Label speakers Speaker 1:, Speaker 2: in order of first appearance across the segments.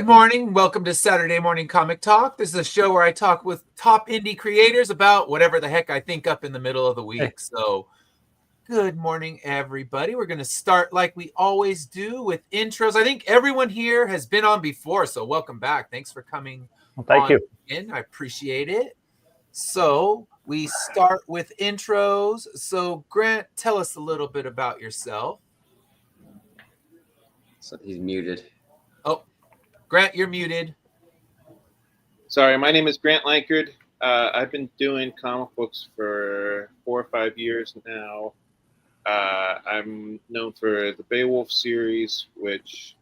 Speaker 1: morning. Welcome to Saturday Morning Comic Talk. This is a show where I talk with top indie creators about whatever the heck I think up in the middle of the week. So, good morning, everybody. We're going to start like we always do with intros. I think everyone here has been on before, so welcome back. Thanks for coming.
Speaker 2: Well, thank you.
Speaker 1: I appreciate it. So, we start with intros. So, Grant, tell us a little bit about yourself.
Speaker 3: So he's muted.
Speaker 1: Oh, Grant, you're muted.
Speaker 4: Sorry, my name is Grant Lankard. I've been doing comic books for 4 or 5 years now. I'm known for the Beowulf series, which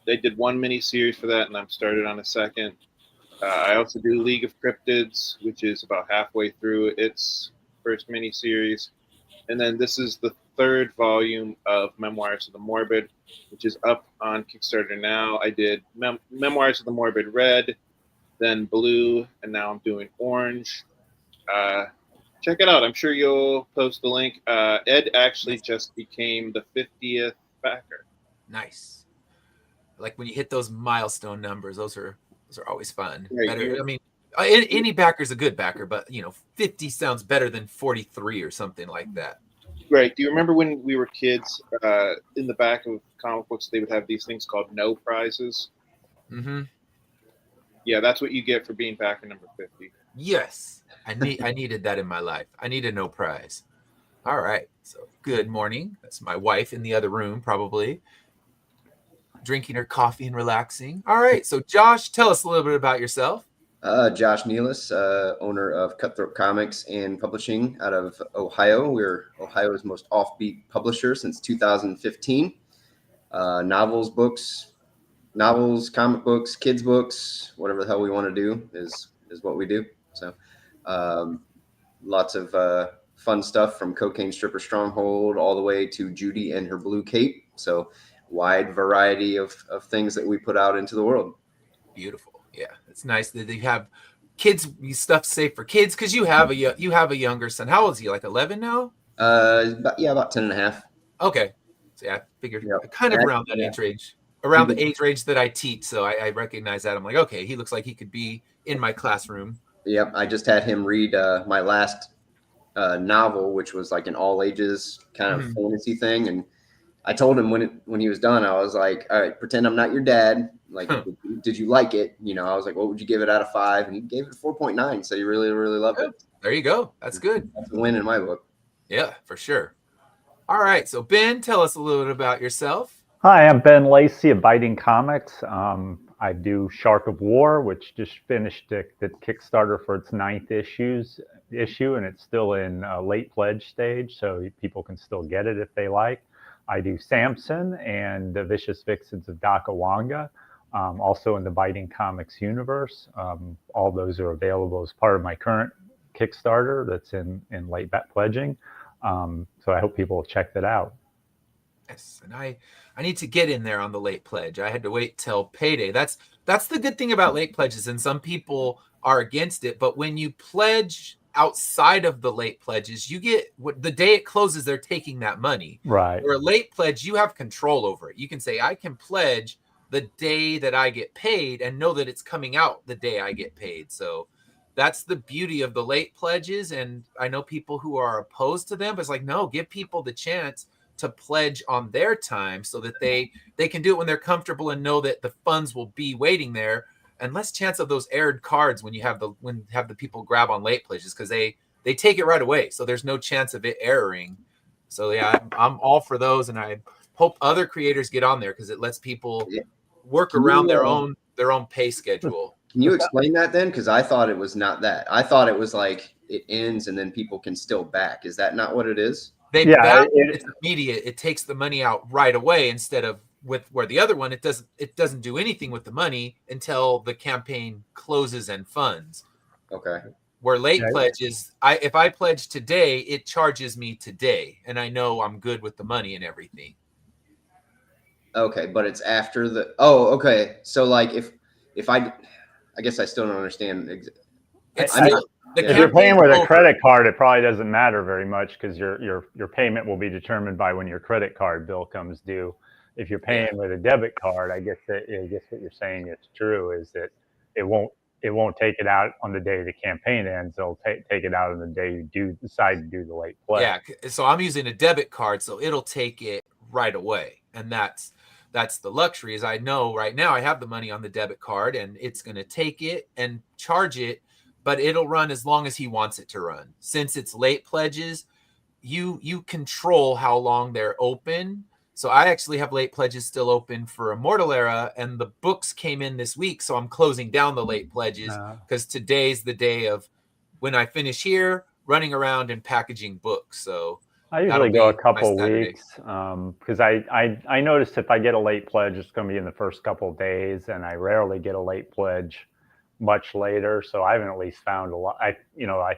Speaker 4: they did one mini-series for that, and I'm started on a second. I also do League of Cryptids, which is about halfway through its first mini-series. And then this is the third volume of Memoirs of the Morbid, which is up on Kickstarter now. I did Memoirs of the Morbid Red, then Blue, and now I'm doing Orange. Check it out. I'm sure you'll post the link. Ed actually just became the 50th backer.
Speaker 1: Nice. Like when you hit those milestone numbers, those are always fun.
Speaker 4: Right.
Speaker 1: Better, I mean, any backer's a good backer, but 50 sounds better than 43 or something like that.
Speaker 4: Right. Do you remember when we were kids, in the back of comic books, they would have these things called no prizes?
Speaker 1: Mm-hmm.
Speaker 4: Yeah, that's what you get for being backer number 50.
Speaker 1: Yes. I needed that in my life. I need a no prize. All right. So good morning. That's my wife in the other room, probably drinking her coffee and relaxing. All right. So Josh, tell us a little bit about yourself.
Speaker 3: Josh Nealis, owner of Cutthroat Comics and Publishing out of Ohio. We're Ohio's most offbeat publisher since 2015. Novels, comic books, kids books, whatever the hell we want to do is what we do. So lots of fun stuff from Cocaine Stripper Stronghold all the way to Judy and her blue cape. So wide variety of things that we put out into the world.
Speaker 1: Beautiful. Yeah, it's nice that they have kids stuff safe for kids because you have a younger son. How old is he? Like 11 now?
Speaker 3: About 10 and a half.
Speaker 1: Okay. So yeah, I figured kind of around that age range. Around the age range that I teach. So I recognize that. I'm like, okay, he looks like he could be in my classroom.
Speaker 3: Yep. I just had him read my last novel, which was like an all ages kind of fantasy thing. And I told him when he was done, I was like, all right, pretend I'm not your dad. Like, did you like it? I was like, what would you give it out of 5? And he gave it 4.9. So he really, really loved it.
Speaker 1: There you go. That's good.
Speaker 3: That's a win in my book.
Speaker 1: Yeah, for sure. All right. So Ben, tell us a little bit about yourself.
Speaker 2: Hi, I'm Ben Lacy of Biting Comics. I do Shark of War, which just finished the Kickstarter for its 9th issue, and it's still in late pledge stage, so people can still get it if they like. I do Samson and the Vicious Vixens of Dakawanga, also in the Biting Comics universe. All those are available as part of my current Kickstarter that's in late pledging. So I hope people will check that out.
Speaker 1: Yes, and I need to get in there on the late pledge. I had to wait till payday. That's the good thing about late pledges, and some people are against it. But when you pledge outside of the late pledges, you get the day it closes, they're taking that money.
Speaker 2: Right.
Speaker 1: For a late pledge, you have control over it. You can say, I can pledge the day that I get paid and know that it's coming out the day I get paid. So that's the beauty of the late pledges. And I know people who are opposed to them, but it's like, no, give people the chance to pledge on their time so that they can do it when they're comfortable and know that the funds will be waiting there, and less chance of those aired cards when you have the people grab on late pledges, because they take it right away. So there's no chance of it erroring. So yeah, I'm all for those, and I hope other creators get on there because it lets people work around their own pay schedule.
Speaker 3: Can you explain that then? Because I thought it was not that. I thought it was like it ends and then people can still back. Is that not what it is?
Speaker 1: It's immediate. It takes the money out right away instead of where the other one, it doesn't do anything with the money until the campaign closes and funds.
Speaker 3: Okay.
Speaker 1: Where late pledges, if I pledge today, it charges me today, and I know I'm good with the money and everything.
Speaker 3: Okay, but it's after the. Oh, okay. So like if I guess I still don't understand.
Speaker 2: If you're paying with a credit card, it probably doesn't matter very much because your payment will be determined by when your credit card bill comes due. if you're paying with a debit card, I guess what you're saying is true, is that it won't take it out on the day the campaign ends. They'll take it out on the day you do decide to do the late pledge.
Speaker 1: Yeah, so I'm using a debit card, so it'll take it right away, and that's the luxury. Is I know right now I have the money on the debit card, and it's going to take it and charge it, but it'll run as long as he wants it to run. Since it's late pledges, you control how long they're open. So I actually have late pledges still open for Immortal Era, and the books came in this week, so I'm closing down the late pledges because today's the day of when I finish here, running around and packaging books. So
Speaker 2: I usually go a couple weeks because I noticed if I get a late pledge, it's going to be in the first couple of days, and I rarely get a late pledge much later. So I haven't at least found a lot. I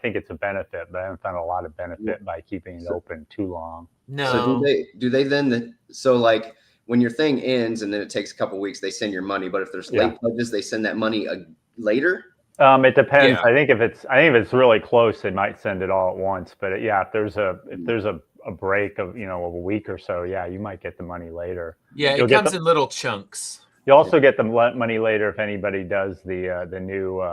Speaker 2: think it's a benefit, but I haven't found a lot of benefit by keeping it open too long.
Speaker 1: No.
Speaker 3: So do they then so like when your thing ends and then it takes a couple of weeks, they send your money. But if there's late pledges, they send that money later.
Speaker 2: It depends. Yeah. I think if it's really close, they might send it all at once. But if there's a break of a week or so, you might get the money later.
Speaker 1: Yeah, it comes in little chunks.
Speaker 2: You also get the money later if anybody does the new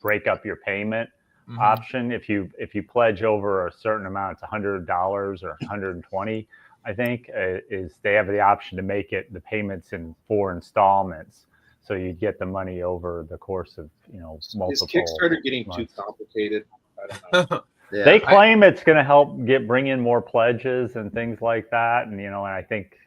Speaker 2: break up your payment option. If you pledge over a certain amount, it's $100 or $120. I think is they have the option to make the payments in 4 installments. So you get the money over the course of multiple. Is
Speaker 4: Kickstarter getting too complicated? I don't know.
Speaker 2: Yeah. They claim it's going to help bring in more pledges and things like that, and and I think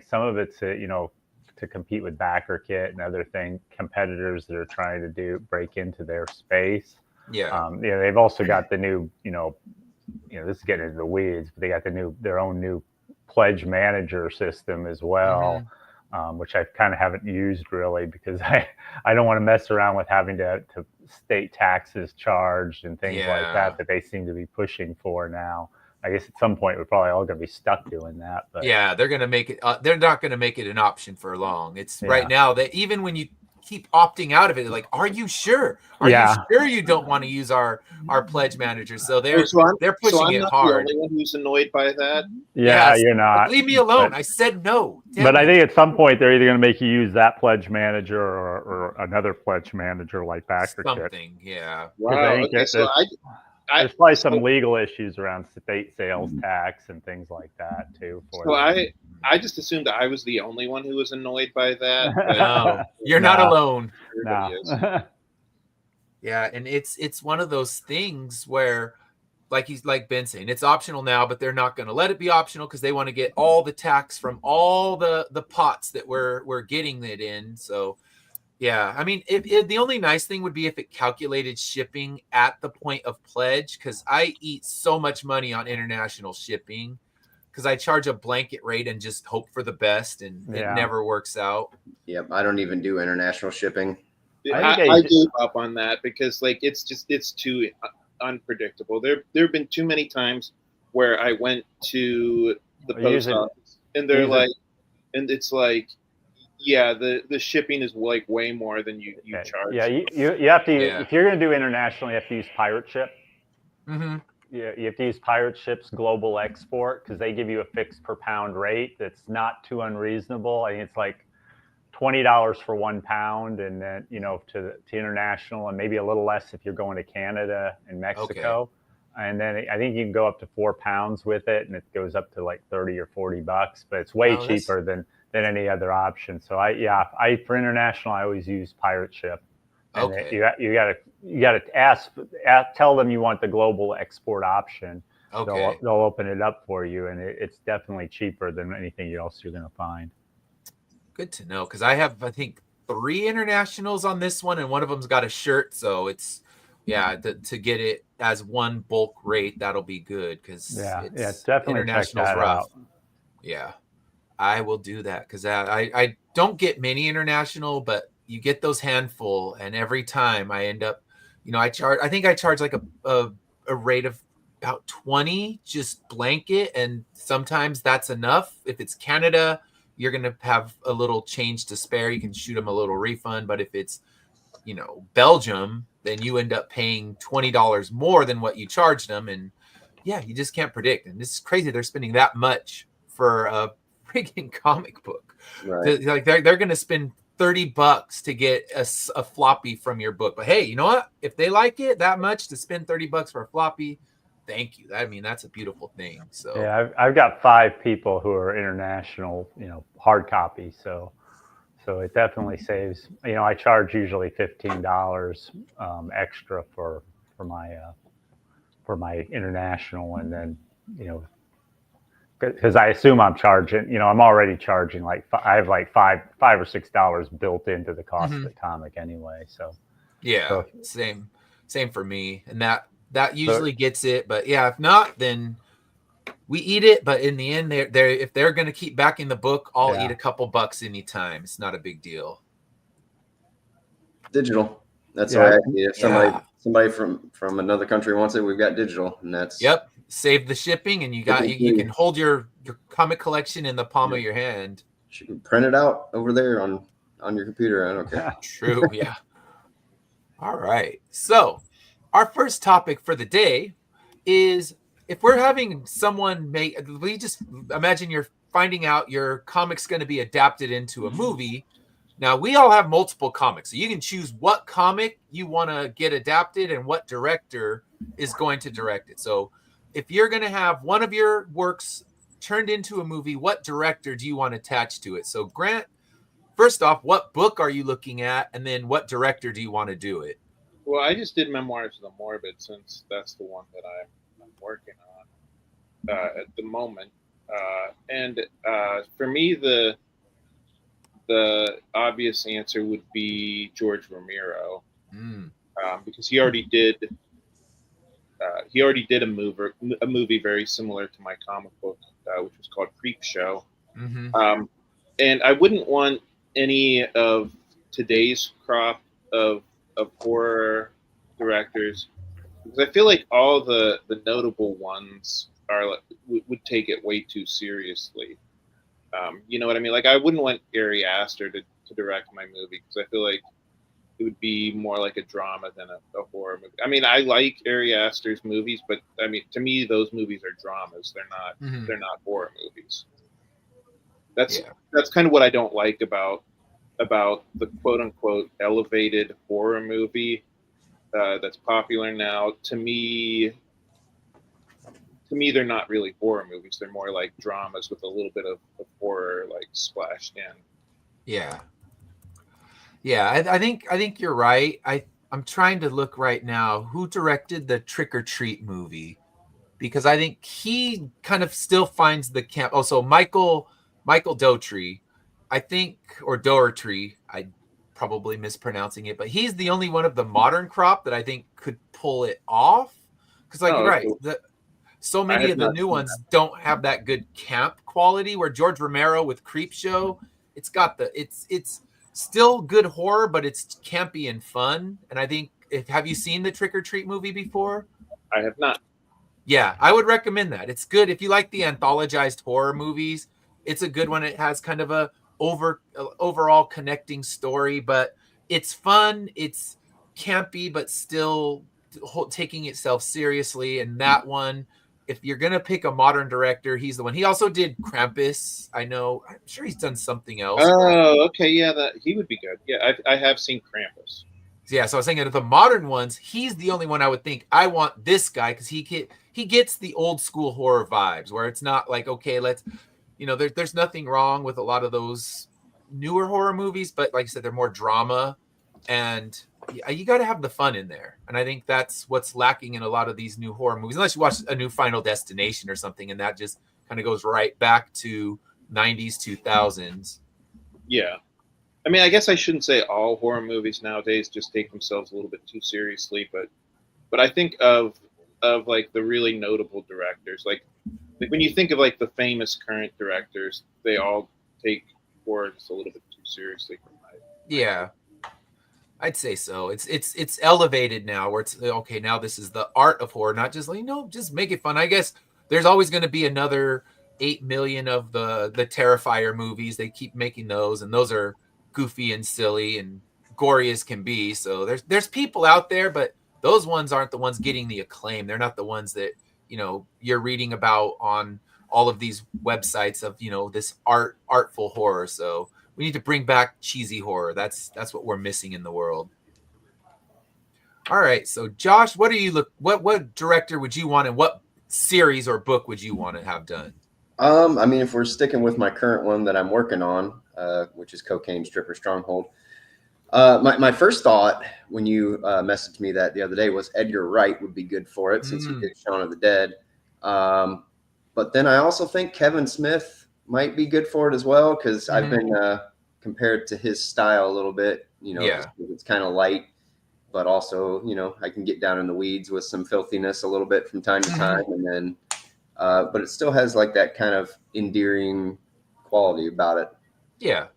Speaker 2: some of it's to compete with BackerKit and other competitors that are trying to break into their space.
Speaker 1: Yeah.
Speaker 2: They've also got the new this is getting into the weeds, but they got their own new pledge manager system as well. Which I kind of haven't used really because I don't want to mess around with having to state taxes charged and things like that they seem to be pushing for now. I guess at some point we're probably all going to be stuck doing that. But
Speaker 1: they're going to make it. They're not going to make it an option for long. It's right now that even when you keep opting out of it, like, are you sure? Are you sure you don't want to use our pledge manager? So they're pushing it hard.
Speaker 4: The only one who's annoyed by that.
Speaker 2: Yeah, you're not.
Speaker 1: Leave me alone. I said no.
Speaker 2: But I think at some point they're either going to make you use that pledge manager or another pledge manager like BackerKit.
Speaker 1: Something, yeah.
Speaker 4: Wow.
Speaker 2: There's probably some legal issues around state sales tax and things like that too.
Speaker 4: I just assumed I was the only one who was annoyed by that.
Speaker 1: No, you're not alone.
Speaker 2: No.
Speaker 1: Yeah, and it's one of those things where, like Ben saying, it's optional now, but they're not going to let it be optional because they want to get all the tax from all the pots that we're getting it in. So. Yeah, I mean, the only nice thing would be if it calculated shipping at the point of pledge, because I eat so much money on international shipping because I charge a blanket rate and just hope for the best, and it never works out.
Speaker 3: Yep, I don't even do international shipping.
Speaker 4: I gave up on that because it's too unpredictable. There have been too many times where I went to the post office and it's like. Yeah, the shipping is like way more than you charge.
Speaker 2: Yeah, you have to if you're going to do international, you have to use Pirate Ship.
Speaker 1: Mm-hmm.
Speaker 2: Yeah, you have to use Pirate Ship's global export because they give you a fixed per pound rate that's not too unreasonable. I think it's like $20 for 1 pound, and then to international, and maybe a little less if you're going to Canada and Mexico. Okay. And then I think you can go up to 4 pounds with it, and it goes up to like $30 or $40, but it's way cheaper than any other option. So for international, I always use Pirate Ship. And you gotta tell them you want the global export option.
Speaker 1: Okay.
Speaker 2: They'll open it up for you, and it's definitely cheaper than anything else you're gonna find.
Speaker 1: Good to know, because I have, I think, 3 internationals on this one, and one of them's got a shirt, so it's to get it as one bulk rate, that'll be good, because
Speaker 2: it's definitely international's rough.
Speaker 1: Yeah. I will do that because I don't get many international, but you get those handful, and every time I end up, I think I charge like a rate of about 20 just blanket, and sometimes that's enough. If it's Canada, you're gonna have a little change to spare. You can shoot them a little refund, but if it's Belgium, then you end up paying $20 more than what you charged them, and you just can't predict. And this is crazy. They're spending that much for freaking comic book.
Speaker 3: Right.
Speaker 1: Like they're going to spend $30 to get a floppy from your book. But hey, you know what? If they like it that much to spend $30 for a floppy, thank you. I mean, that's a beautiful thing. So
Speaker 2: yeah, I've got 5 people who are international, hard copy. So it definitely saves. I charge usually $15 extra for my international, and then because I assume I'm charging. I'm already charging I have like $5 or $6 built into the cost of the comic anyway. So
Speaker 1: yeah, same for me, and that usually gets it. But yeah, if not, then we eat it. But in the end, if they're going to keep backing the book, I'll eat a couple bucks anytime. It's not a big deal.
Speaker 3: Digital. That's why if somebody from another country wants it, we've got digital, and that's
Speaker 1: save the shipping, and you can hold your comic collection in the palm of your hand.
Speaker 3: You can print it out over there on your computer. I don't care.
Speaker 1: True. Yeah. All right. So our first topic for the day is, if we're having someone we just imagine you're finding out your comic's going to be adapted into a movie. Now, we all have multiple comics, so you can choose what comic you want to get adapted and what director is going to direct it. So if you're going to have one of your works turned into a movie, what director do you want attached to it? So Grant, first off, what book are you looking at? And then what director do you want to do it?
Speaker 4: Well, I just did Memoirs of the Morbid, since that's the one that I'm working on at the moment. And for me, the obvious answer would be George Romero, because he already did a movie very similar to my comic book, which was called Creep Show. And I wouldn't want any of today's crop of horror directors, because I feel like all the notable ones would take it way too seriously. You know what I mean? Like, I wouldn't want Ari Aster to direct my movie, because I feel like it would be more like a drama than a horror movie. I mean, I like Ari Aster's movies, but I mean, to me, those movies are dramas. They're not horror movies. That's kind of what I don't like about the quote unquote elevated horror movie that's popular now. To me, they're not really horror movies. They're more like dramas with a little bit of horror like splashed in.
Speaker 1: Yeah, I think you're right. I'm trying to look right now who directed the Trick or Treat movie, because I think he kind of still finds the camp. Oh, so Michael Dougherty, I think, or Dougherty. I probably mispronouncing it, but he's the only one of the modern crop that I think could pull it off. Because so many of the new ones don't have that good camp quality, where George Romero with Creepshow, it's still good horror, but it's campy and fun. And I think, have you seen the Trick or Treat movie before?
Speaker 4: I have not.
Speaker 1: Yeah, I would recommend that. It's good. If you like the anthologized horror movies, it's a good one. It has kind of a overall connecting story, but it's fun. It's campy, but still taking itself seriously. And that one, if you're going to pick a modern director, he's the one. He also did Krampus. I'm sure he's done something else.
Speaker 4: Oh, okay. Yeah, he would be good. Yeah, I have seen Krampus.
Speaker 1: Yeah, so I was saying, of the modern ones, he's the only one I would think I want this guy, because he gets the old school horror vibes, where it's not like, okay, there's nothing wrong with a lot of those newer horror movies, but like I said, they're more drama, and you got to have the fun in there. And I think that's what's lacking in a lot of these new horror movies, unless you watch a new Final Destination or something, and that just kind of goes right back to 90s, 2000s.
Speaker 4: Yeah. I mean, I guess I shouldn't say all horror movies nowadays just take themselves a little bit too seriously, but I think of like the really notable directors, like when you think of like the famous current directors, they all take horror just a little bit too seriously.
Speaker 1: Yeah, I'd say so. It's elevated now, where it's okay. Now this is the art of horror, not just just make it fun. I guess there's always going to be another 8 million of the Terrifier movies. They keep making those, and those are goofy and silly and gory as can be. So there's people out there, but those ones aren't the ones getting the acclaim. They're not the ones that you're reading about on all of these websites of, this artful horror. So we need to bring back cheesy horror. That's what we're missing in the world. All right, so Josh, what director would you want, and what series or book would you want to have done?
Speaker 3: I mean, if we're sticking with my current one that I'm working on, which is Cocaine Stripper Stronghold, my first thought when you messaged me that the other day was Edgar Wright would be good for it, since he did Shaun of the Dead. But then I also think Kevin Smith might be good for it as well, because I've been compared to his style a little bit. It's kind of light, but also, I can get down in the weeds with some filthiness a little bit from time to time, and then but it still has like that kind of endearing quality about it.
Speaker 1: Yeah,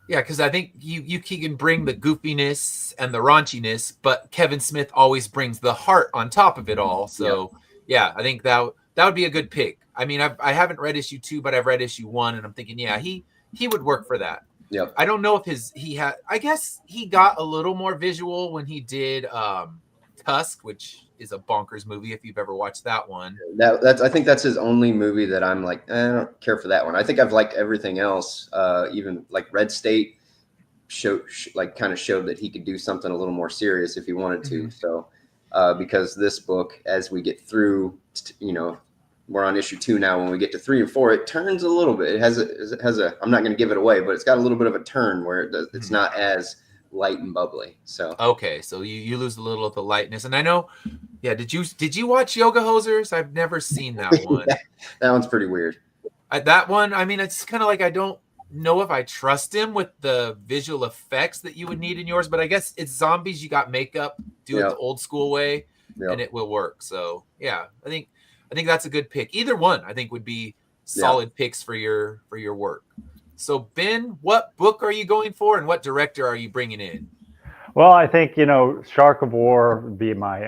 Speaker 1: because I think you can bring the goofiness and the raunchiness, but Kevin Smith always brings the heart on top of it all. So I think that would be a good pick. I mean, I haven't read issue 2, but I've read issue 1, and I'm thinking, he would work for that.
Speaker 3: Yep.
Speaker 1: I don't know if I guess he got a little more visual when he did Tusk, which is a bonkers movie if you've ever watched that one.
Speaker 3: I think that's his only movie that I'm like, I don't care for that one. I think I've liked everything else. Even like Red State showed that he could do something a little more serious if he wanted to. So because this book, as we get through, we're on issue 2 now. When we get to 3 and 4, it turns a little bit. It has a. I'm not going to give it away, but it's got a little bit of a turn where it's not as light and bubbly. So
Speaker 1: okay, so you lose a little of the lightness. And I know, did you watch Yoga Hosers? I've never seen that one.
Speaker 3: That one's pretty weird.
Speaker 1: That one, I mean, it's kind of like I don't know if I trust him with the visual effects that you would need in yours, but I guess it's zombies. You got makeup, do it the old school way, and it will work. So I think that's a good pick. Either one, I think, would be solid picks for your work. So Ben, what book are you going for, and what director are you bringing in?
Speaker 2: Well, I think Shark of War would be my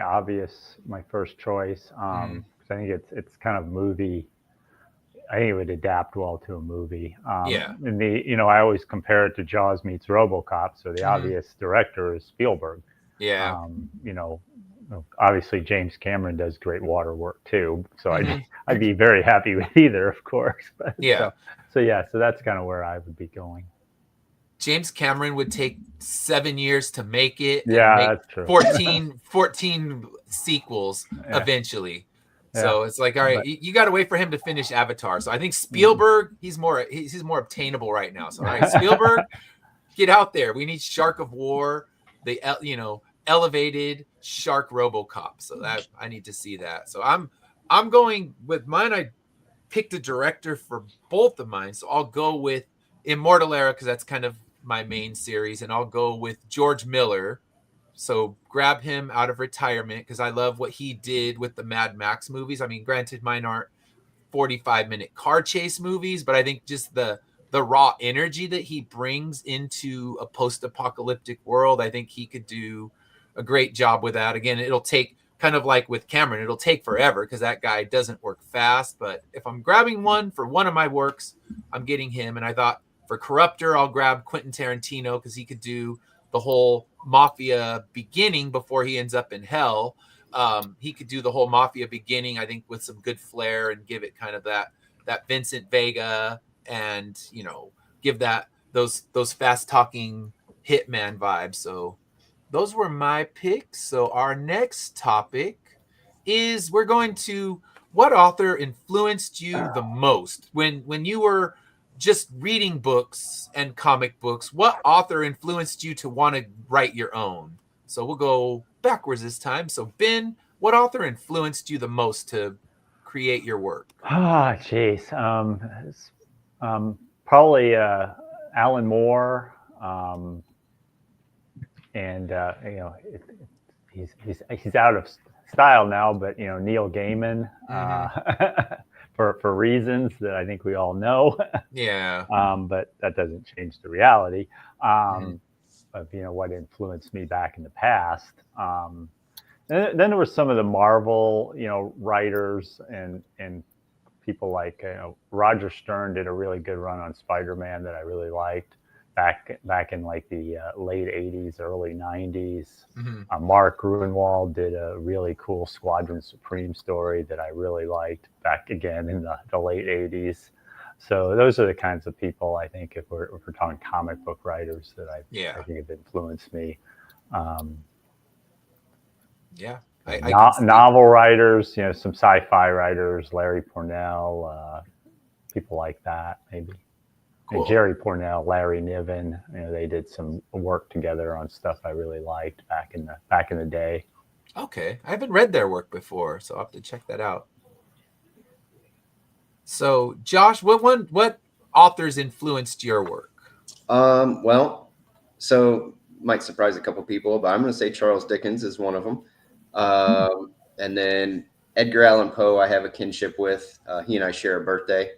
Speaker 2: first choice. I think it's kind of movie. I think it would adapt well to a movie. And I always compare it to Jaws meets RoboCop. So the obvious director is Spielberg.
Speaker 1: Yeah.
Speaker 2: Obviously James Cameron does great water work too. So I'd be very happy with either, of course. But, so that's kind of where I would be going.
Speaker 1: James Cameron would take 7 years to make it.
Speaker 2: Yeah, that's true.
Speaker 1: 14 sequels eventually. So it's like, all right, you got to wait for him to finish Avatar. So I think Spielberg, he's more obtainable right now. So all right, Spielberg, get out there. We need Shark of War, the elevated Shark RoboCop. So that I need to see that. So I'm going with mine. I picked a director for both of mine. So I'll go with Immortal Era because that's kind of my main series, and I'll go with George Miller. So grab him out of retirement because I love what he did with the Mad Max movies. I mean, granted, mine aren't 45-minute car chase movies, but I think just the raw energy that he brings into a post-apocalyptic world, I think he could do a great job with that. Again, it'll take, kind of like with Cameron, it'll take forever because that guy doesn't work fast. But if I'm grabbing one for one of my works, I'm getting him. And I thought for Corruptor, I'll grab Quentin Tarantino because he could do the whole mafia beginning before he ends up in hell. He could do the whole mafia beginning, I think, with some good flair and give it kind of that Vincent Vega and, give that those fast talking hitman vibes. So those were my picks. So our next topic is we're going to what author influenced you the most when you were just reading books and comic books. What author influenced you to want to write your own? So we'll go backwards this time. So Ben, what author influenced you the most to create your work?
Speaker 2: Geez. Probably Alan Moore. He's out of style now, but Neil Gaiman. For reasons that I think we all know.
Speaker 1: Yeah.
Speaker 2: But that doesn't change the reality of what influenced me back in the past. And then there was some of the Marvel, writers and people like Roger Stern did a really good run on Spider-Man that I really liked. back in like the late 80s, early 90s.
Speaker 1: Mm-hmm.
Speaker 2: Mark Gruenwald did a really cool Squadron Supreme story that I really liked back again in the late 80s. So those are the kinds of people I think, if we're talking comic book writers, that I think have influenced me.
Speaker 1: Yeah.
Speaker 2: Novel writers, some sci-fi writers, Larry Pornell, people like that, maybe.
Speaker 1: Cool.
Speaker 2: And Jerry Pornell, Larry Niven, they did some work together on stuff I really liked back in the day.
Speaker 1: Okay, I haven't read their work before, so I'll have to check that out. So, Josh, what authors influenced your work?
Speaker 3: Well, so might surprise a couple people, but I'm going to say Charles Dickens is one of them. And then Edgar Allan Poe, I have a kinship with. He and I share a birthday.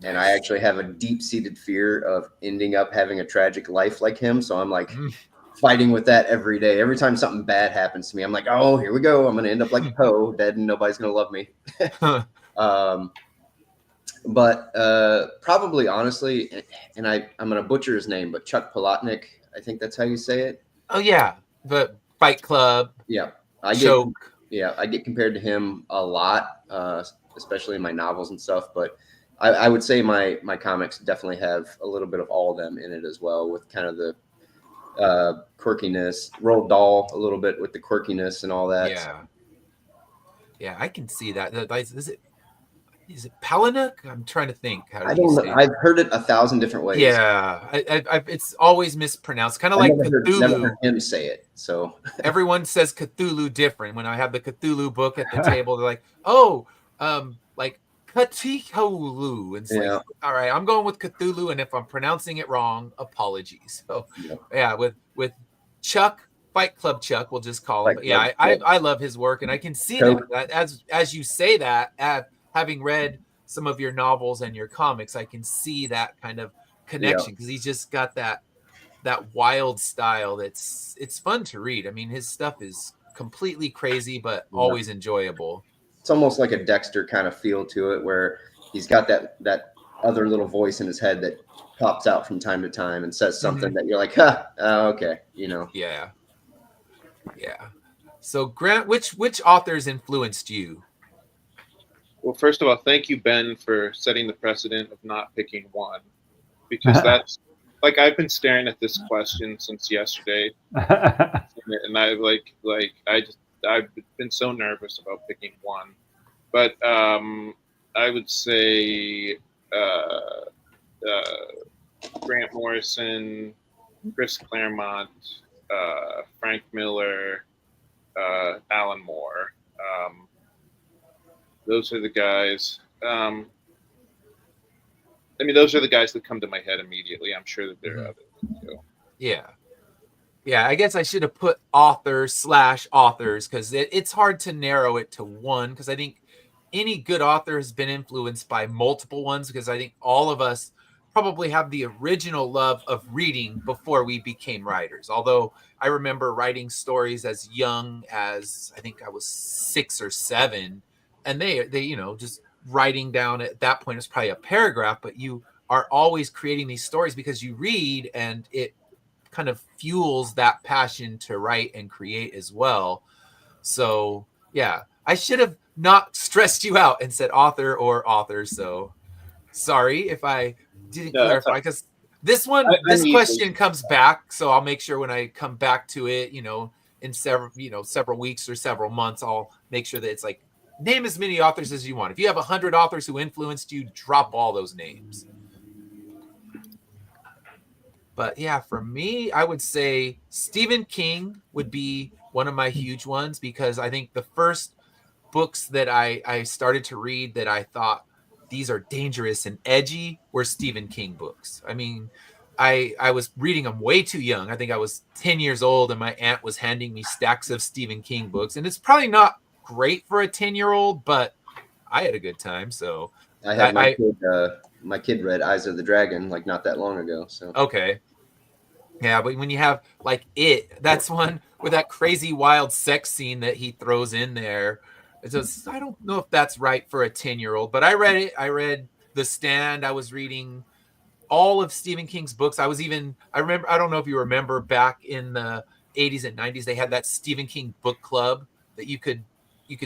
Speaker 3: And I actually have a deep-seated fear of ending up having a tragic life like him. So I'm like fighting with that every day. Every time something bad happens to me, I'm like, oh, here we go. I'm going to end up like Poe, dead, and nobody's going to love me. But probably, honestly, and I'm going to butcher his name, but Chuck Palahniuk, I think that's how you say it.
Speaker 1: Oh, yeah. The Fight Club.
Speaker 3: Yeah. I get compared to him a lot, especially in my novels and stuff. But I would say my comics definitely have a little bit of all of them in it as well, with kind of the quirkiness. Roald Dahl a little bit with the quirkiness and all that.
Speaker 1: Yeah. Yeah, I can see that. Is it Palahniuk? I'm trying to think.
Speaker 3: I don't know. I've heard it 1,000 different ways.
Speaker 1: Yeah, it's always mispronounced. Kind of like Cthulhu.
Speaker 3: Never heard him say it. So
Speaker 1: everyone says Cthulhu different. When I have the Cthulhu book at the table, they're like, "Oh, like Cthulhu," and it's like, all right, I'm going with Cthulhu, and if I'm pronouncing it wrong, apologies. So, yeah, with Chuck, Fight Club Chuck, we'll just call him. Yeah, I love his work, and I can see that as you say that. Having read some of your novels and your comics, I can see that kind of connection, because he's just got that wild style it's fun to read. I mean, his stuff is completely crazy, but always enjoyable.
Speaker 3: It's almost like a Dexter kind of feel to it, where he's got that other little voice in his head that pops out from time to time and says something that you're like, okay,
Speaker 1: Yeah. So, Grant, which authors influenced you?
Speaker 4: Well, first of all, thank you, Ben, for setting the precedent of not picking one, because that's like, I've been staring at this question since yesterday, and I've been so nervous about picking one, but I would say Grant Morrison, Chris Claremont, Frank Miller, Alan Moore. Those are the guys. I mean, those are the guys that come to my head immediately. I'm sure that there are others too.
Speaker 1: Yeah. I guess I should have put authors/authors, because it's hard to narrow it to one, because I think any good author has been influenced by multiple ones, because I think all of us probably have the original love of reading before we became writers. Although I remember writing stories as young as, I think I was 6 or 7. And they just writing down at that point is probably a paragraph, but you are always creating these stories because you read, and it kind of fuels that passion to write and create as well. So yeah, I should have not stressed you out and said author or authors. So sorry if I didn't clarify, because this question comes back. So I'll make sure when I come back to it, in several weeks or several months, I'll make sure that it's like, name as many authors as you want. If you have 100 authors who influenced you, drop all those names. But yeah, for me, I would say Stephen King would be one of my huge ones, because I think the first books that I started to read that I thought these are dangerous and edgy were Stephen King books. I mean, I was reading them way too young. I think I was 10 years old, and my aunt was handing me stacks of Stephen King books. And it's probably not great for a 10-year-old, but I had a good time. So
Speaker 3: I had my kid read Eyes of the Dragon like not that long ago. So
Speaker 1: okay. Yeah, but when you have like that's one with that crazy wild sex scene that he throws in there. It's just, I don't know if that's right for a 10-year-old, but I read it. I read The Stand. I was reading all of Stephen King's books. I remember, I don't know if you remember back in the 80s and 90s, they had that Stephen King book club that you could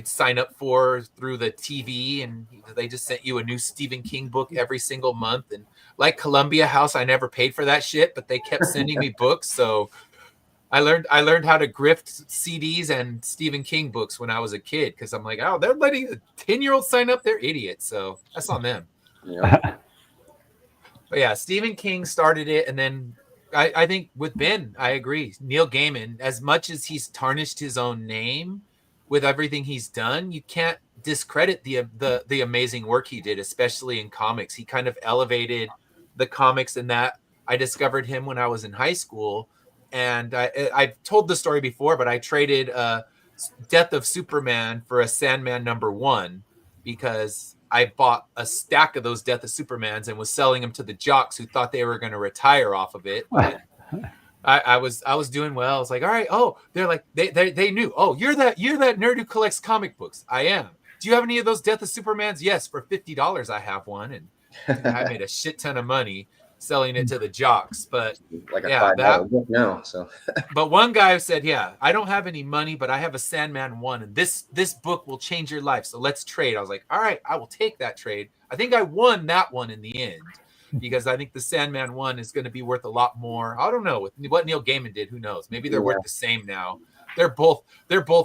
Speaker 1: sign up for through the TV, and they just sent you a new Stephen King book every single month. And like Columbia House, I never paid for that shit, but they kept sending me books. So I learned how to grift CDs and Stephen King books when I was a kid, because I'm like, oh, they're letting a 10-year-old sign up. They're idiots. So that's on them.
Speaker 3: Yeah.
Speaker 1: But yeah, Stephen King started it, and then I think with Ben, I agree. Neil Gaiman, as much as he's tarnished his own name with everything he's done, you can't discredit the amazing work he did, especially in comics. He kind of elevated the comics, in that I discovered him when I was in high school, and I've told the story before, but I traded Death of Superman for a Sandman #1 because I bought a stack of those Death of Supermans and was selling them to the jocks who thought they were going to retire off of it. But I was doing well. I was like, all right. Oh, they're like, they knew. Oh, you're that nerd who collects comic books. I am. Do you have any of those Death of Supermans? Yes, for $50 I have one, and I made a shit ton of money selling it to the jocks. But
Speaker 3: like a
Speaker 1: yeah,
Speaker 3: $5 book now. So,
Speaker 1: but one guy said, yeah, I don't have any money, but I have a Sandman 1, and this book will change your life. So let's trade. I was like, all right, I will take that trade. I think I won that one in the end, because I think the Sandman 1 is going to be worth a lot more. I don't know with what Neil Gaiman did. Who knows? Maybe they're worth the same now. They're both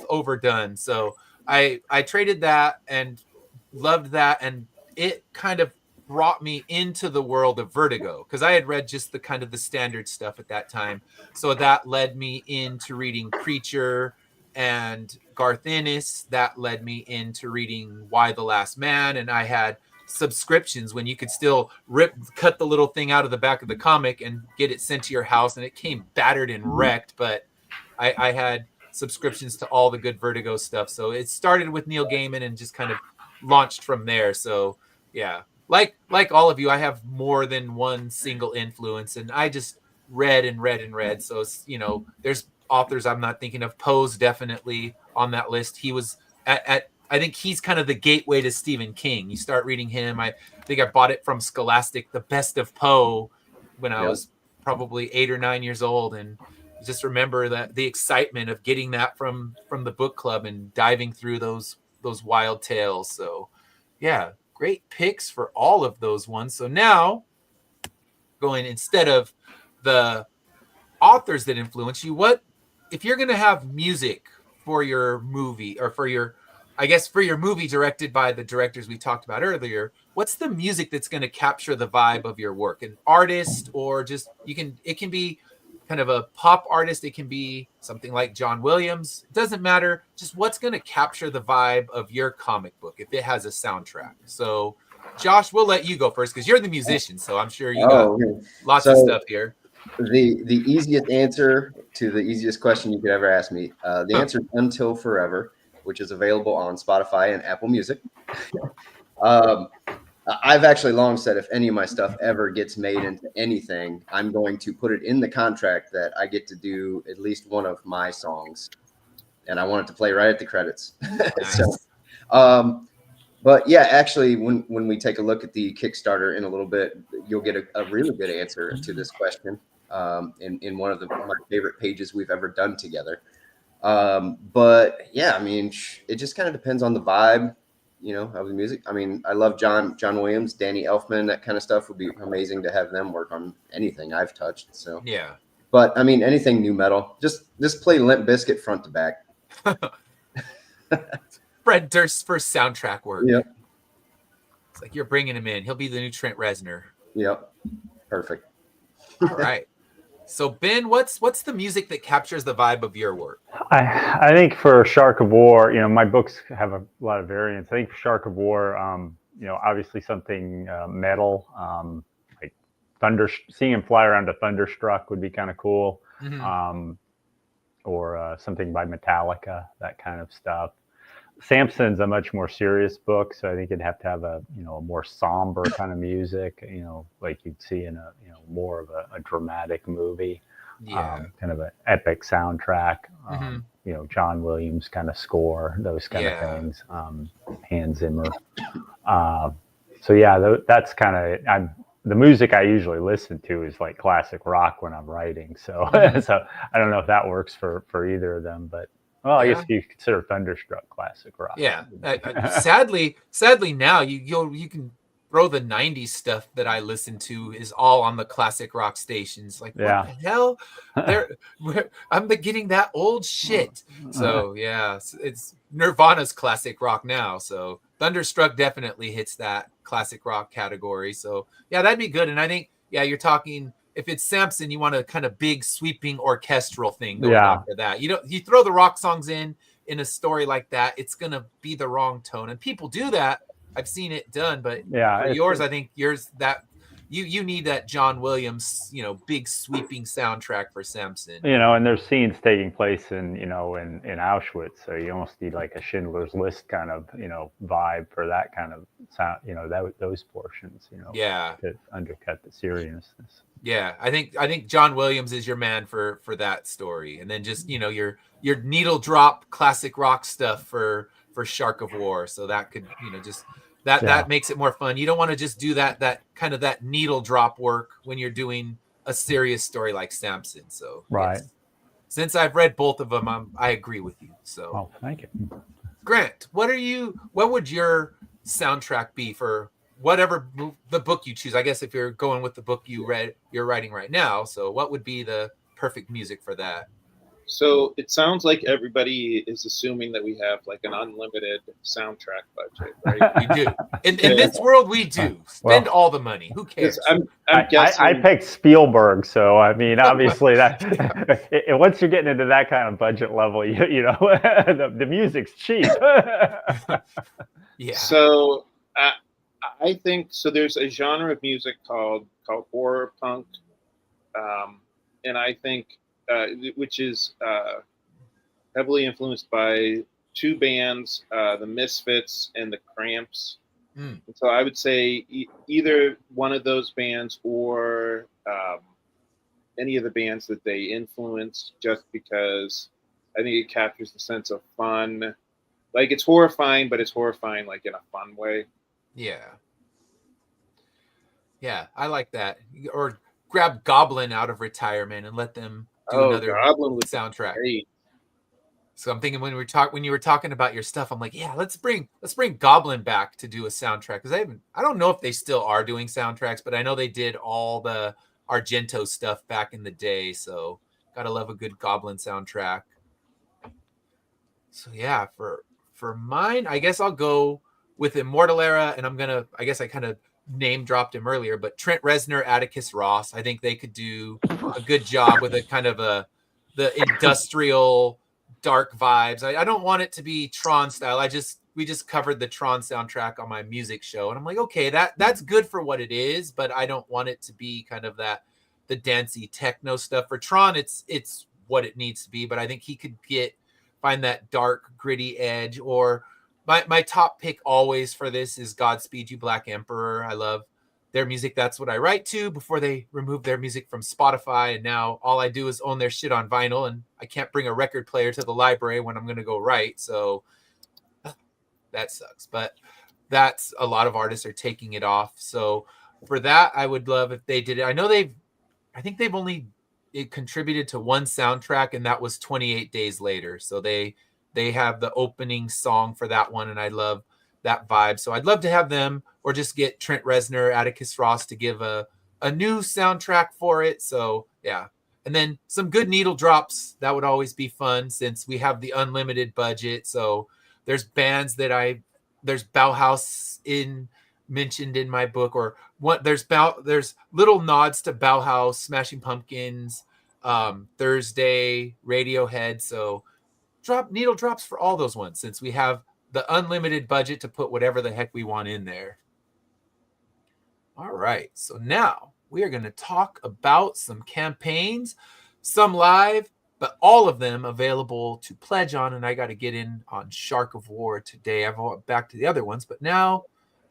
Speaker 1: overdone. So I traded that and loved that, and it kind of brought me into the world of Vertigo, because I had read just the standard stuff at that time. So that led me into reading Preacher and Garth Ennis. That led me into reading Why the Last Man, and I had subscriptions when you could still cut the little thing out of the back of the comic and get it sent to your house, and it came battered and wrecked, but I had subscriptions to all the good Vertigo stuff. So it started with Neil Gaiman and just kind of launched from there. So yeah, like all of you, I have more than one single influence, and I just read and read and read. So it's, there's authors I'm not thinking of. Poe's definitely on that list. He was at I think he's kind of the gateway to Stephen King. You start reading him. I think I bought it from Scholastic, The Best of Poe, when I was probably 8 or 9 years old, and just remember that the excitement of getting that from the book club and diving through those wild tales. So yeah, great picks for all of those ones. So now, going instead of the authors that influence you, what if you're going to have music for your movie, or for your movie directed by the directors we talked about earlier? What's the music that's going to capture the vibe of your work? An artist, or just it can be kind of a pop artist. It can be something like John Williams. It doesn't matter. Just what's going to capture the vibe of your comic book if it has a soundtrack. So Josh, we'll let you go first, because you're the musician. So I'm sure you got lots of stuff here.
Speaker 3: The easiest answer to the easiest question you could ever ask me. The answer is Until Forever, which is available on Spotify and Apple Music. I've actually long said if any of my stuff ever gets made into anything, I'm going to put it in the contract that I get to do at least one of my songs, and I want it to play right at the credits.
Speaker 1: Nice.
Speaker 3: So, but yeah, actually, when we take a look at the Kickstarter in a little bit, you'll get a really good answer to this question in one of my favorite pages we've ever done together. But yeah, I mean, it just kind of depends on the vibe, of the music. I mean, I love John Williams, Danny Elfman, that kind of stuff. Would be amazing to have them work on anything I've touched. So
Speaker 1: yeah,
Speaker 3: but I mean, anything new metal, just play Limp Bizkit front to back.
Speaker 1: Fred Durst's first soundtrack work.
Speaker 3: Yep.
Speaker 1: It's like you're bringing him in. He'll be the new Trent Reznor.
Speaker 3: Yep. Perfect.
Speaker 1: All right. So Ben, what's the music that captures the vibe of your work?
Speaker 2: I think for Shark of War, my books have a lot of variants. I think for Shark of War, obviously something metal, like seeing him fly around a Thunderstruck would be kind of cool.
Speaker 1: Mm-hmm.
Speaker 2: Or something by Metallica, that kind of stuff. Samson's a much more serious book, so I think it'd have to have a more somber kind of music, like you'd see in a more of a dramatic movie.
Speaker 1: Yeah.
Speaker 2: Kind of an epic soundtrack.
Speaker 1: Mm-hmm.
Speaker 2: John Williams kind of score, those kind of things. Hans Zimmer. So yeah, that's kind of, the music I usually listen to is like classic rock when I'm writing. So, so I don't know if that works for either of them, but well, I guess you consider Thunderstruck classic rock.
Speaker 1: Yeah. Sadly now you can throw the 90s stuff that I listen to is all on the classic rock stations. Like, what the hell? I'm getting that old shit. So yeah, it's Nirvana's classic rock now. So Thunderstruck definitely hits that classic rock category. So yeah, that'd be good. And I think, you're talking, if it's Samson, you want a kind of big sweeping orchestral thing going on for that. You throw the rock songs in a story like that, it's gonna be the wrong tone. And people do that. I've seen it done, but for yours, I think yours that you need that John Williams, big sweeping soundtrack for Samson.
Speaker 2: And there's scenes taking place in in Auschwitz, so you almost need like a Schindler's List kind of vibe for that kind of sound, those portions, to undercut the seriousness.
Speaker 1: Yeah, I think John Williams is your man for that story, and then just your needle drop classic rock stuff for Shark of War. So that could just that makes it more fun. You don't want to just do that kind of that needle drop work when you're doing a serious story like Samson. So
Speaker 2: right.
Speaker 1: Yes. Since I've read both of them, I agree with you. So
Speaker 2: thank you,
Speaker 1: Grant. What would your soundtrack be for whatever the book you choose? I guess if you're going with the book you're writing right now. So what would be the perfect music for that?
Speaker 4: So it sounds like everybody is assuming that we have like an unlimited soundtrack budget, right?
Speaker 1: We do. In this world, we do. Spend all the money. Who cares?
Speaker 4: I'm guessing...
Speaker 2: I picked Spielberg, so I mean, obviously that once you're getting into that kind of budget level, the music's cheap.
Speaker 4: Yeah. So I think so. There's a genre of music called horror punk, and I think. Which is heavily influenced by two bands, the Misfits and the Cramps. And so I would say either one of those bands or any of the bands that they influenced, just because I think it captures the sense of fun. Like, it's horrifying, but it's horrifying like in a fun way.
Speaker 1: Yeah. Yeah, I like that. Or grab Goblin out of retirement and let them do another soundtrack.
Speaker 4: Great.
Speaker 1: So I'm thinking when you were talking about your stuff, I'm like, yeah, let's bring Goblin back to do a soundtrack, because I don't know if they still are doing soundtracks, but I know they did all the Argento stuff back in the day. So gotta love a good Goblin soundtrack. So yeah, for mine, I guess I'll go with Immortal Era, and I guess I kind of name dropped him earlier, but Trent Reznor, Atticus Ross, I think they could do a good job with a kind of the industrial dark vibes. I don't want it to be Tron style. We just covered the Tron soundtrack on my music show, and I'm like, okay, that's good for what it is, but I don't want it to be kind of the dancey techno stuff. For Tron, it's what it needs to be, but I think he could find that dark, gritty edge. Or my top pick always for this is Godspeed You Black Emperor. I love their music. That's what I write to before they removed their music from Spotify. And now all I do is own their shit on vinyl, and I can't bring a record player to the library when I'm going to go write. So that sucks. But that's a lot of artists are taking it off. So for that, I would love if they did it. I think they've only contributed to one soundtrack, and that was 28 Days Later. So they have the opening song for that one, and I love that vibe. So I'd love to have them, or just get Trent Reznor, Atticus Ross to give a new soundtrack for it. So yeah. And then some good needle drops. That would always be fun since we have the unlimited budget. So there's bands there's Bauhaus mentioned in my book, or what there's little nods to Bauhaus, Smashing Pumpkins, Thursday, Radiohead. So needle drops for all those ones, since we have the unlimited budget to put whatever the heck we want in there. All right. So now we are going to talk about some campaigns, some live, but all of them available to pledge on. And I got to get in on Shark of War today. I've all back to the other ones, but now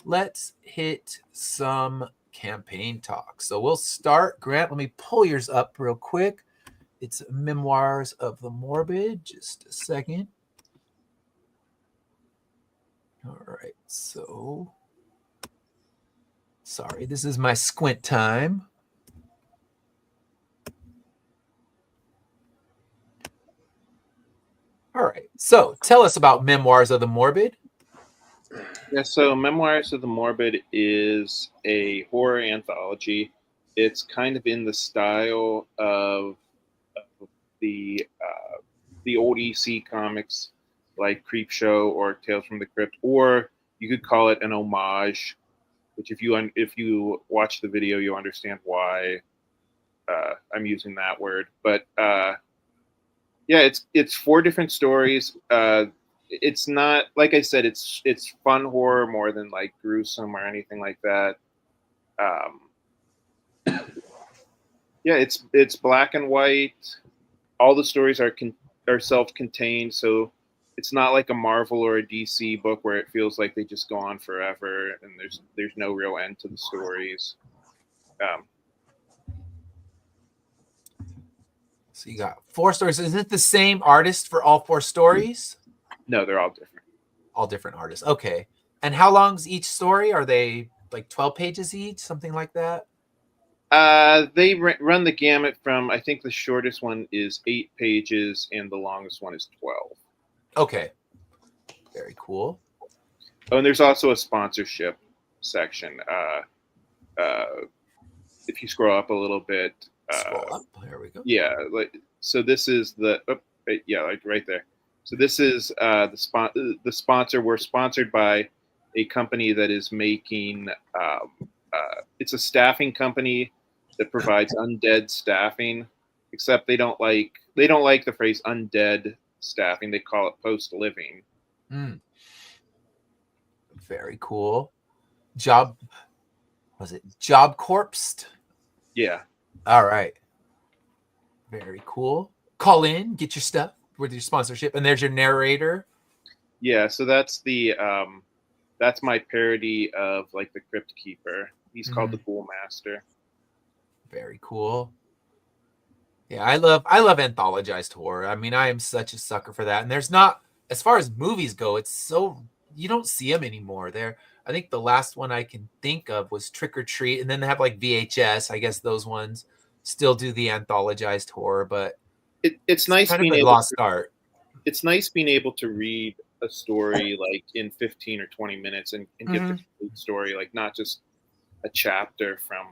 Speaker 1: let's hit some campaign talk. So we'll start. Grant, let me pull yours up real quick. It's Memoirs of the Morbid. Just a second. All right. So Sorry, this is my squint time. All right. So tell us about Memoirs of the Morbid.
Speaker 4: Yeah, so Memoirs of the Morbid is a horror anthology. It's kind of in the style of the old EC comics like Creepshow or Tales from the Crypt, or you could call it an homage. Which, if you watch the video, you'll understand why I'm using that word. But yeah, it's 4 different stories. It's not, like I said, it's fun horror more than like gruesome or anything like that. Yeah, it's black and white. All the stories are self-contained, so it's not like a Marvel or a DC book where it feels like they just go on forever and there's no real end to the stories.
Speaker 1: So you got 4 stories. Is it the same artist for all 4 stories?
Speaker 4: No, they're all different.
Speaker 1: All different artists. Okay. And how long's each story? Are they like 12 pages each, something like that?
Speaker 4: They run the gamut from, I think the shortest one is 8 pages and the longest one is 12.
Speaker 1: Okay. Very cool.
Speaker 4: Oh, and there's also a sponsorship section. If you scroll up a little bit.
Speaker 1: Scroll up. There we go.
Speaker 4: Yeah. So this is the, like right there. So this is the sponsor. We're sponsored by a company that is making, it's a staffing company that provides undead staffing, except they don't like the phrase undead staffing. They call it post-living.
Speaker 1: Very cool. Job Corpsed?
Speaker 4: Yeah.
Speaker 1: All right. Very cool. Call in, get your stuff with your sponsorship, and there's your narrator.
Speaker 4: Yeah, so that's that's my parody of like the Crypt Keeper. He's called the Ghoul Master.
Speaker 1: Very cool. Yeah, I love anthologized horror. I mean, I am such a sucker for that. And there's not, as far as movies go, it's so, you don't see them anymore. I think the last one I can think of was Trick or Treat, and then they have like VHS. I guess those ones still do the anthologized horror, but
Speaker 4: it's nice
Speaker 1: kind
Speaker 4: being
Speaker 1: of a
Speaker 4: able
Speaker 1: lost art.
Speaker 4: It's nice being able to read a story like in 15 or 20 minutes and get the complete story, like not just a chapter from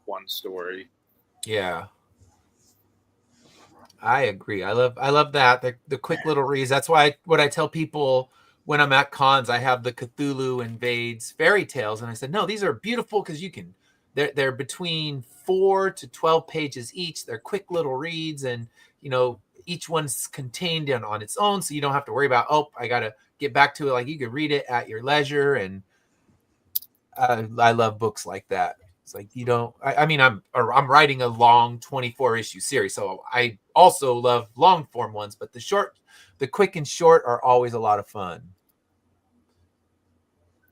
Speaker 4: one story.
Speaker 1: Yeah, I agree. I love that the quick little reads. That's why what I tell people when I'm at cons, I have the Cthulhu Invades fairy tales, and I said, no, these are beautiful because they're between 4 to 12 pages each. They're quick little reads, and each one's contained on its own, so you don't have to worry about, I gotta get back to it. Like, you can read it at your leisure, and I love books like that. It's like I'm writing a long 24 issue series, so I also love long form ones, but the quick and short are always a lot of fun.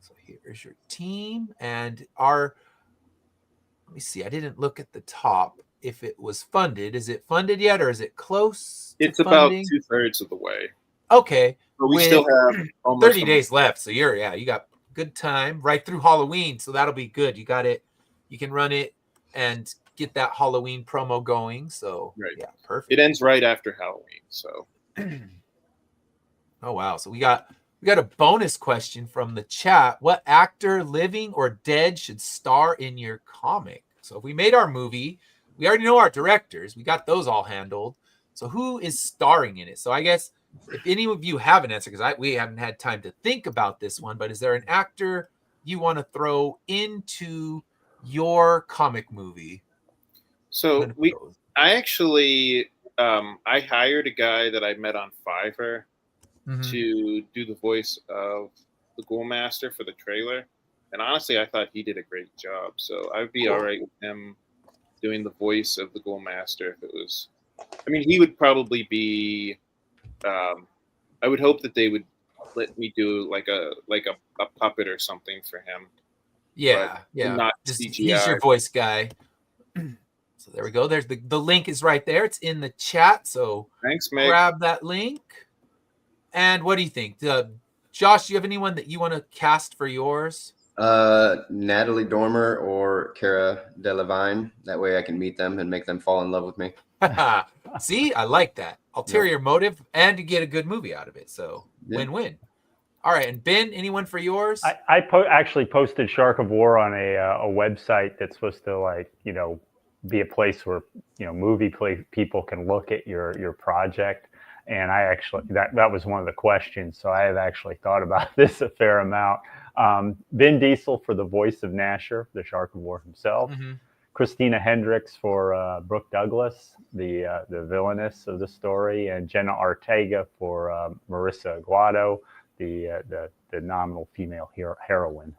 Speaker 1: So here's your team, and let me see, I didn't look at the top if it was funded. Is it funded yet, or is it close?
Speaker 4: It's about 2/3 of the way.
Speaker 1: Okay.
Speaker 4: But we still have almost
Speaker 1: 30 days left. So you got good time right through Halloween. So that'll be good. You got it. You can run it and get that Halloween promo going. So
Speaker 4: right.
Speaker 1: Yeah, perfect.
Speaker 4: It ends right after Halloween. So.
Speaker 1: Oh, wow. So we got a bonus question from the chat. What actor, living or dead, should star in your comic? So if we made our movie, we already know our directors. We got those all handled. So who is starring in it? So I guess if any of you have an answer, because we haven't had time to think about this one, but is there an actor you want to throw into your comic movie?
Speaker 4: So I actually, I hired a guy that I met on Fiverr to do the voice of the Ghoul Master for the trailer. And honestly, I thought he did a great job. So I'd be all right with him doing the voice of the Ghoul Master if it was. I mean, he would probably be. I would hope that they would let me do like a puppet or something for him.
Speaker 1: Yeah,
Speaker 4: not
Speaker 1: he's your voice guy. So there we go. There's the link is right there. It's in the chat. So
Speaker 4: thanks, Meg.
Speaker 1: Grab that link. And what do you think? Josh, do you have anyone that you want to cast for yours?
Speaker 3: Natalie Dormer or Cara Delevingne. That way I can meet them and make them fall in love with me.
Speaker 1: See, I like that. Ulterior motive, and you get a good movie out of it. So win-win. All right, and Ben, anyone for yours?
Speaker 2: I actually posted Shark of War on a website that's supposed to, like, you know, be a place where, you know, movie people can look at your project. And I actually, that was one of the questions. So I have actually thought about this a fair amount. Vin Diesel for the voice of Nasher, the Shark of War himself. Christina Hendricks for Brooke Douglas, the villainess of the story, and Jenna Ortega for Marissa Aguado, the nominal female heroine.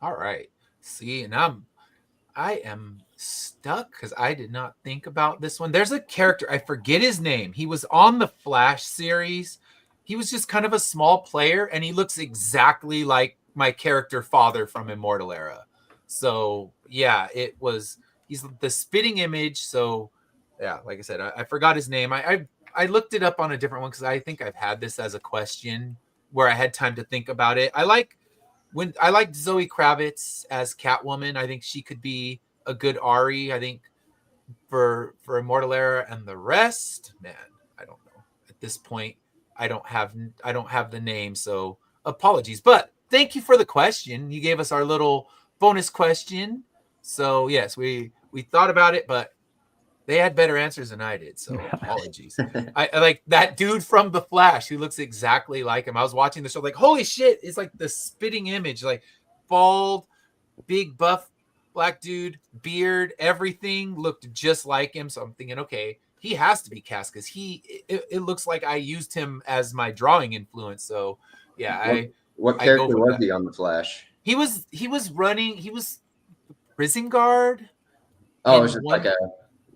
Speaker 1: All right. See, and I am stuck because I did not think about this one. There's a character, I forget his name. He was on the Flash series. He was just kind of a small player, and he looks exactly like my character father from Immortal Era. So yeah, he's the spitting image. So yeah, like I said, I forgot his name. I looked it up on a different one because I think I've had this as a question where I had time to think about it. I liked Zoe Kravitz as Catwoman. I think she could be a good Ari. I think for Immortal Era, and the rest, man, I don't know. At this point, I don't have the name, so apologies. But thank you for the question. You gave us our little bonus question. So yes, we thought about it, but they had better answers than I did. So apologies. I like that dude from The Flash who looks exactly like him. I was watching the show, like, holy shit, it's like the spitting image, like bald, big buff black dude, beard, everything looked just like him. So I'm thinking, okay, he has to be cast because it looks like I used him as my drawing influence. So yeah,
Speaker 3: what character was he on The Flash?
Speaker 1: He was prison guard.
Speaker 3: Oh, it's just like a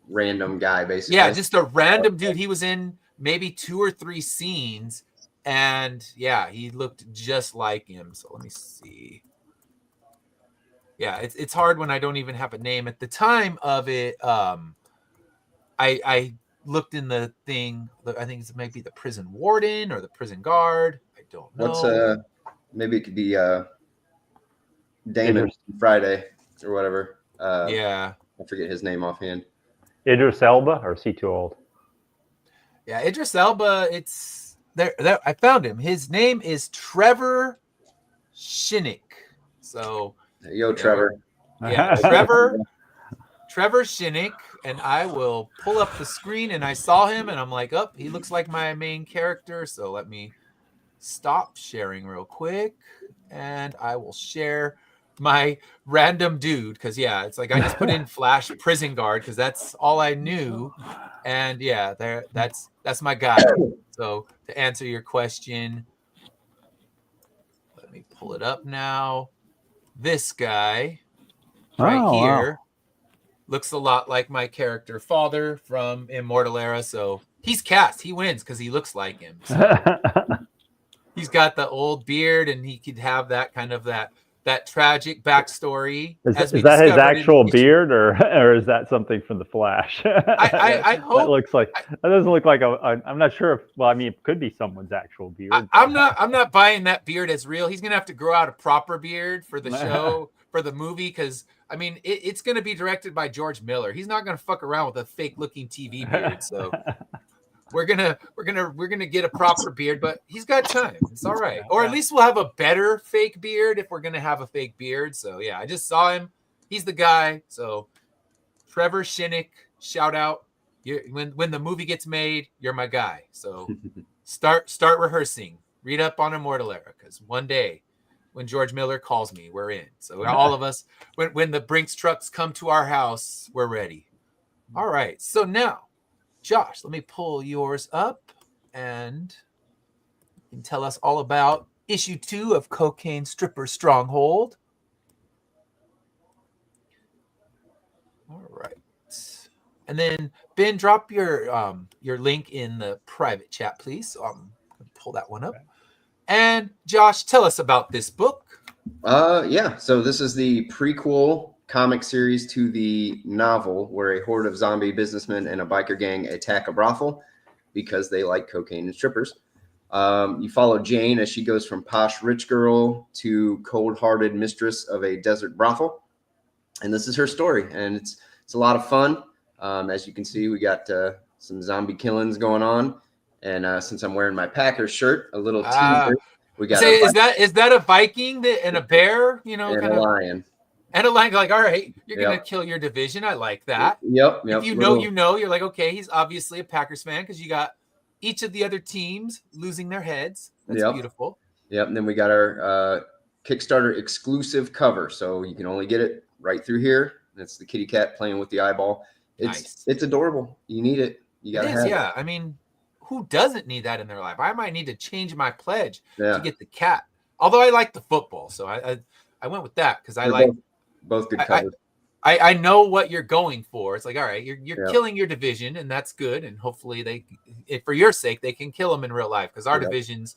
Speaker 3: random guy, basically.
Speaker 1: Yeah, just a random dude. He was in maybe 2 or 3 scenes, and yeah, he looked just like him. So let me see. Yeah, it's hard when I don't even have a name. At the time of it, I looked in the thing. I think it's maybe the prison warden or the prison guard. I don't know.
Speaker 3: Maybe it could be Damon Friday or whatever.
Speaker 1: Yeah,
Speaker 3: I forget his name offhand.
Speaker 2: Idris Elba, or is he too old?
Speaker 1: Yeah, Idris Elba. It's there. I found him. His name is Trevor Shinnick. So,
Speaker 3: yo, Trevor.
Speaker 1: Yeah, Trevor Shinnick, and I will pull up the screen. And I saw him, and I'm like, oh, he looks like my main character. So let me stop sharing real quick, and I will share my random dude, because yeah, it's like I just put in Flash prison guard because that's all I knew, and yeah, that's my guy. So to answer your question, let me pull it up now. This guy right here looks a lot like my character father from Immortal Era, so he's cast. He wins because he looks like him. So he's got the old beard, and he could have that kind of that tragic backstory.
Speaker 2: Is that his actual beard, or is that something from The Flash?
Speaker 1: I hope
Speaker 2: that looks like that doesn't look like I'm not sure if, well, I mean, it could be someone's actual beard.
Speaker 1: I'm not buying that beard as real. He's gonna have to grow out a proper beard for the show, for the movie, because I mean it's gonna be directed by George Miller. He's not gonna fuck around with a fake looking TV beard. So we're gonna get a proper beard, but he's got time. It's all right. Or at least we'll have a better fake beard if we're gonna have a fake beard. So yeah, I just saw him. He's the guy. So Trevor Shinnick, shout out. When the movie gets made, you're my guy. So start rehearsing. Read up on Immortal Era, because one day when George Miller calls me, we're in. So all of us, when the Brinks trucks come to our house, we're ready. All right. So now, Josh, let me pull yours up, and you can tell us all about issue 2 of Cocaine Stripper Stronghold. All right. And then Ben, drop your link in the private chat, please. So I'm gonna pull that one up. And Josh, tell us about this book.
Speaker 3: Yeah. So this is the prequel comic series to the novel where a horde of zombie businessmen and a biker gang attack a brothel because they like cocaine and strippers. You follow Jane as she goes from posh rich girl to cold-hearted mistress of a desert brothel. And this is her story, and it's a lot of fun. As you can see, we got some zombie killings going on. And since I'm wearing my Packers shirt, a little teaser. We got
Speaker 1: is that a Viking and a bear,
Speaker 3: and a lion.
Speaker 1: And a lion, like, all right, you're gonna kill your division. I like that.
Speaker 3: Yep.
Speaker 1: If you know, you're like, okay, he's obviously a Packers fan because you got each of the other teams losing their heads. That's beautiful.
Speaker 3: Yep. And then we got our Kickstarter exclusive cover, so you can only get it right through here. It's the kitty cat playing with the eyeball. It's adorable. You need it. You gotta have it.
Speaker 1: Yeah. I mean, who doesn't need that in their life? I might need to change my pledge to get the cat. Although I like the football, so I went with that because I like
Speaker 3: both good covers.
Speaker 1: I know what you're going for. It's like, all right, you're killing your division, and that's good. And hopefully for your sake, they can kill them in real life because our divisions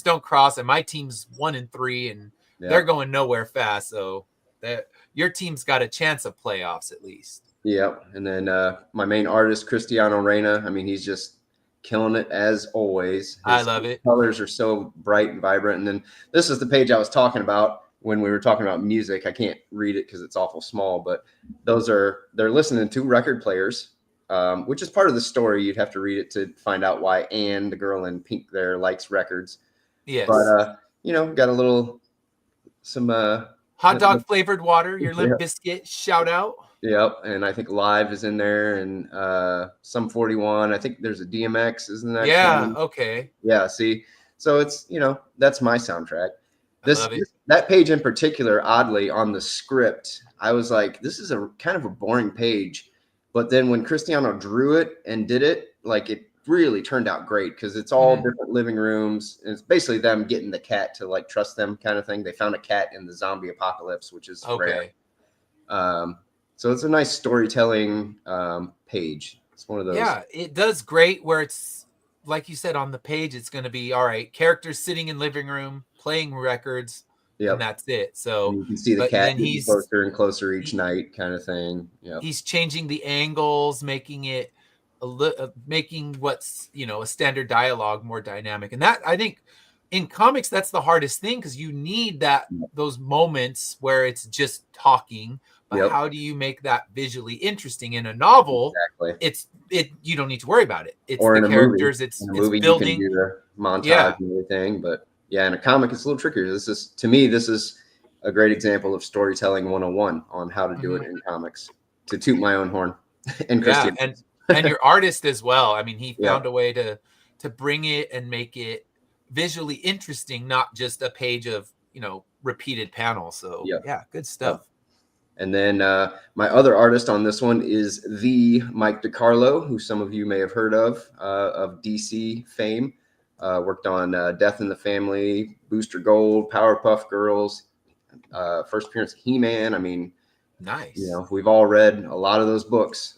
Speaker 1: don't cross, and my team's 1-3, and they're going nowhere fast. So that your team's got a chance of playoffs at least.
Speaker 3: Yep. And then my main artist, Cristiano Reyna. I mean, he's just killing it as always.
Speaker 1: I love it.
Speaker 3: Colors are so bright and vibrant. And then this is the page I was talking about when we were talking about music. I can't read it because it's awful small, but they're listening to record players, which is part of the story. You'd have to read it to find out why Anne, the girl in pink there, likes records.
Speaker 1: Yes.
Speaker 3: But, got some
Speaker 1: hot dog flavored water, your Limp Biscuit shout out.
Speaker 3: Yep. And I think Live is in there, and some 41. I think there's a DMX, isn't that?
Speaker 1: Yeah. Okay.
Speaker 3: Yeah. See, so it's, that's my soundtrack. That page in particular, oddly, on the script, I was like, this is a kind of a boring page. But then when Cristiano drew it and did it, like, it really turned out great because it's all different living rooms. And it's basically them getting the cat to like trust them kind of thing. They found a cat in the zombie apocalypse, which is rare. So it's a nice storytelling page. It's one of those.
Speaker 1: Yeah, it does great where it's, like you said, on the page, it's going to be, all right, characters sitting in living room, playing records, and that's it. So
Speaker 3: and you can see the cat getting closer and closer each night kind of thing. Yeah,
Speaker 1: he's changing the angles, making it making what's, a standard dialogue more dynamic. And that, I think, in comics, that's the hardest thing because you need those moments where it's just talking. But how do you make that visually interesting? In a novel, you don't need to worry about it. It's the characters, it's building. You can
Speaker 3: do the montage and everything. But in a comic, it's a little trickier. This is a great example of storytelling 101 on how to do it in comics. To toot my own horn. And Christian.
Speaker 1: And your artist as well. I mean, he found a way to bring it and make it visually interesting, not just a page of, repeated panels. So good stuff.
Speaker 3: And then my other artist on this one is the Mike DiCarlo, who some of you may have heard of DC fame. Worked on Death in the Family, Booster Gold, Powerpuff Girls, first appearance of He-Man. I mean,
Speaker 1: nice.
Speaker 3: We've all read a lot of those books.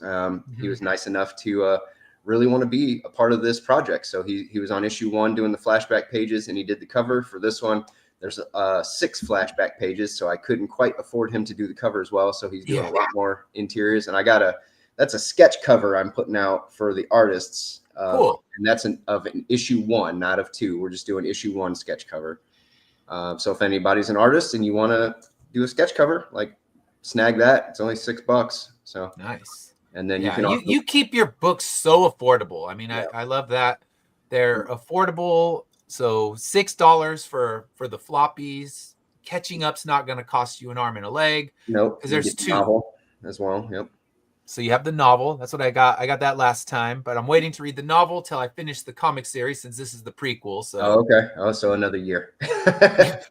Speaker 3: He was nice enough to really want to be a part of this project. So he was on issue 1 doing the flashback pages, and he did the cover for this one. There's 6 flashback pages, so I couldn't quite afford him to do the cover as well. So he's doing a lot more interiors, and that's a sketch cover I'm putting out for the artists.
Speaker 1: Cool.
Speaker 3: And that's of an issue 1, not of 2. We're just doing issue 1 sketch cover. So if anybody's an artist and you want to do a sketch cover, like, snag that. It's only $6. So
Speaker 1: nice.
Speaker 3: And then you can
Speaker 1: you keep your books so affordable. I mean, I love that they're affordable. So $6 for the floppies. Catching up's not going to cost you an arm and a leg.
Speaker 3: Nope.
Speaker 1: Because there's 2
Speaker 3: novel as well. Yep.
Speaker 1: So you have the novel. That's what I got. I got that last time, but I'm waiting to read the novel till I finish the comic series since this is the prequel. So
Speaker 3: okay. Oh, so another year.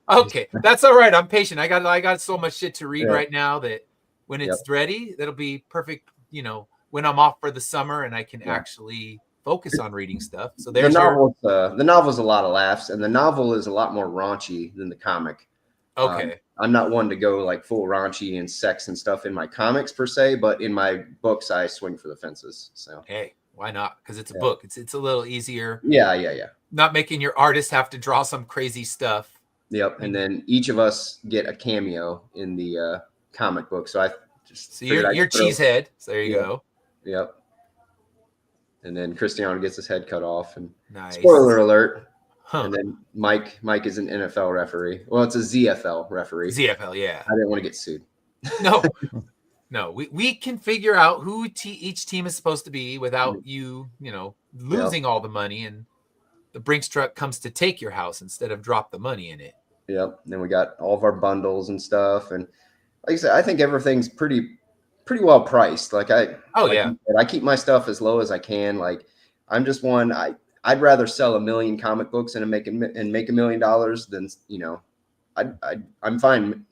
Speaker 1: Okay, that's all right. I'm patient. I got so much shit to read right now that when it's ready, that'll be perfect. When I'm off for the summer and I can actually focus on reading stuff. So there's
Speaker 3: the novel's a lot of laughs, and the novel is a lot more raunchy than the comic.
Speaker 1: Okay.
Speaker 3: I'm not one to go like full raunchy and sex and stuff in my comics per se, but in my books, I swing for the fences. So
Speaker 1: hey, why not? Because it's a book. It's a little easier.
Speaker 3: Yeah.
Speaker 1: Not making your artist have to draw some crazy stuff.
Speaker 3: Yep. And then each of us get a cameo in the comic book. So I just
Speaker 1: you're cheesehead. So there you go.
Speaker 3: Yep. and then Cristiano gets his head cut off. And
Speaker 1: Nice.
Speaker 3: spoiler alert.
Speaker 1: Huh.
Speaker 3: And then Mike is an NFL referee. Well, it's a ZFL referee.
Speaker 1: ZFL, yeah.
Speaker 3: I didn't want to get sued.
Speaker 1: No. No, we can figure out who each team is supposed to be without you losing all the money, and the Brinks truck comes to take your house instead of drop the money in it.
Speaker 3: Yep. And then we got all of our bundles and stuff. And like I said, I think everything's pretty well priced. Like I keep my stuff as low as I can. Like I'm just one. I'd rather sell 1 million comic books and make $1 million than I'm fine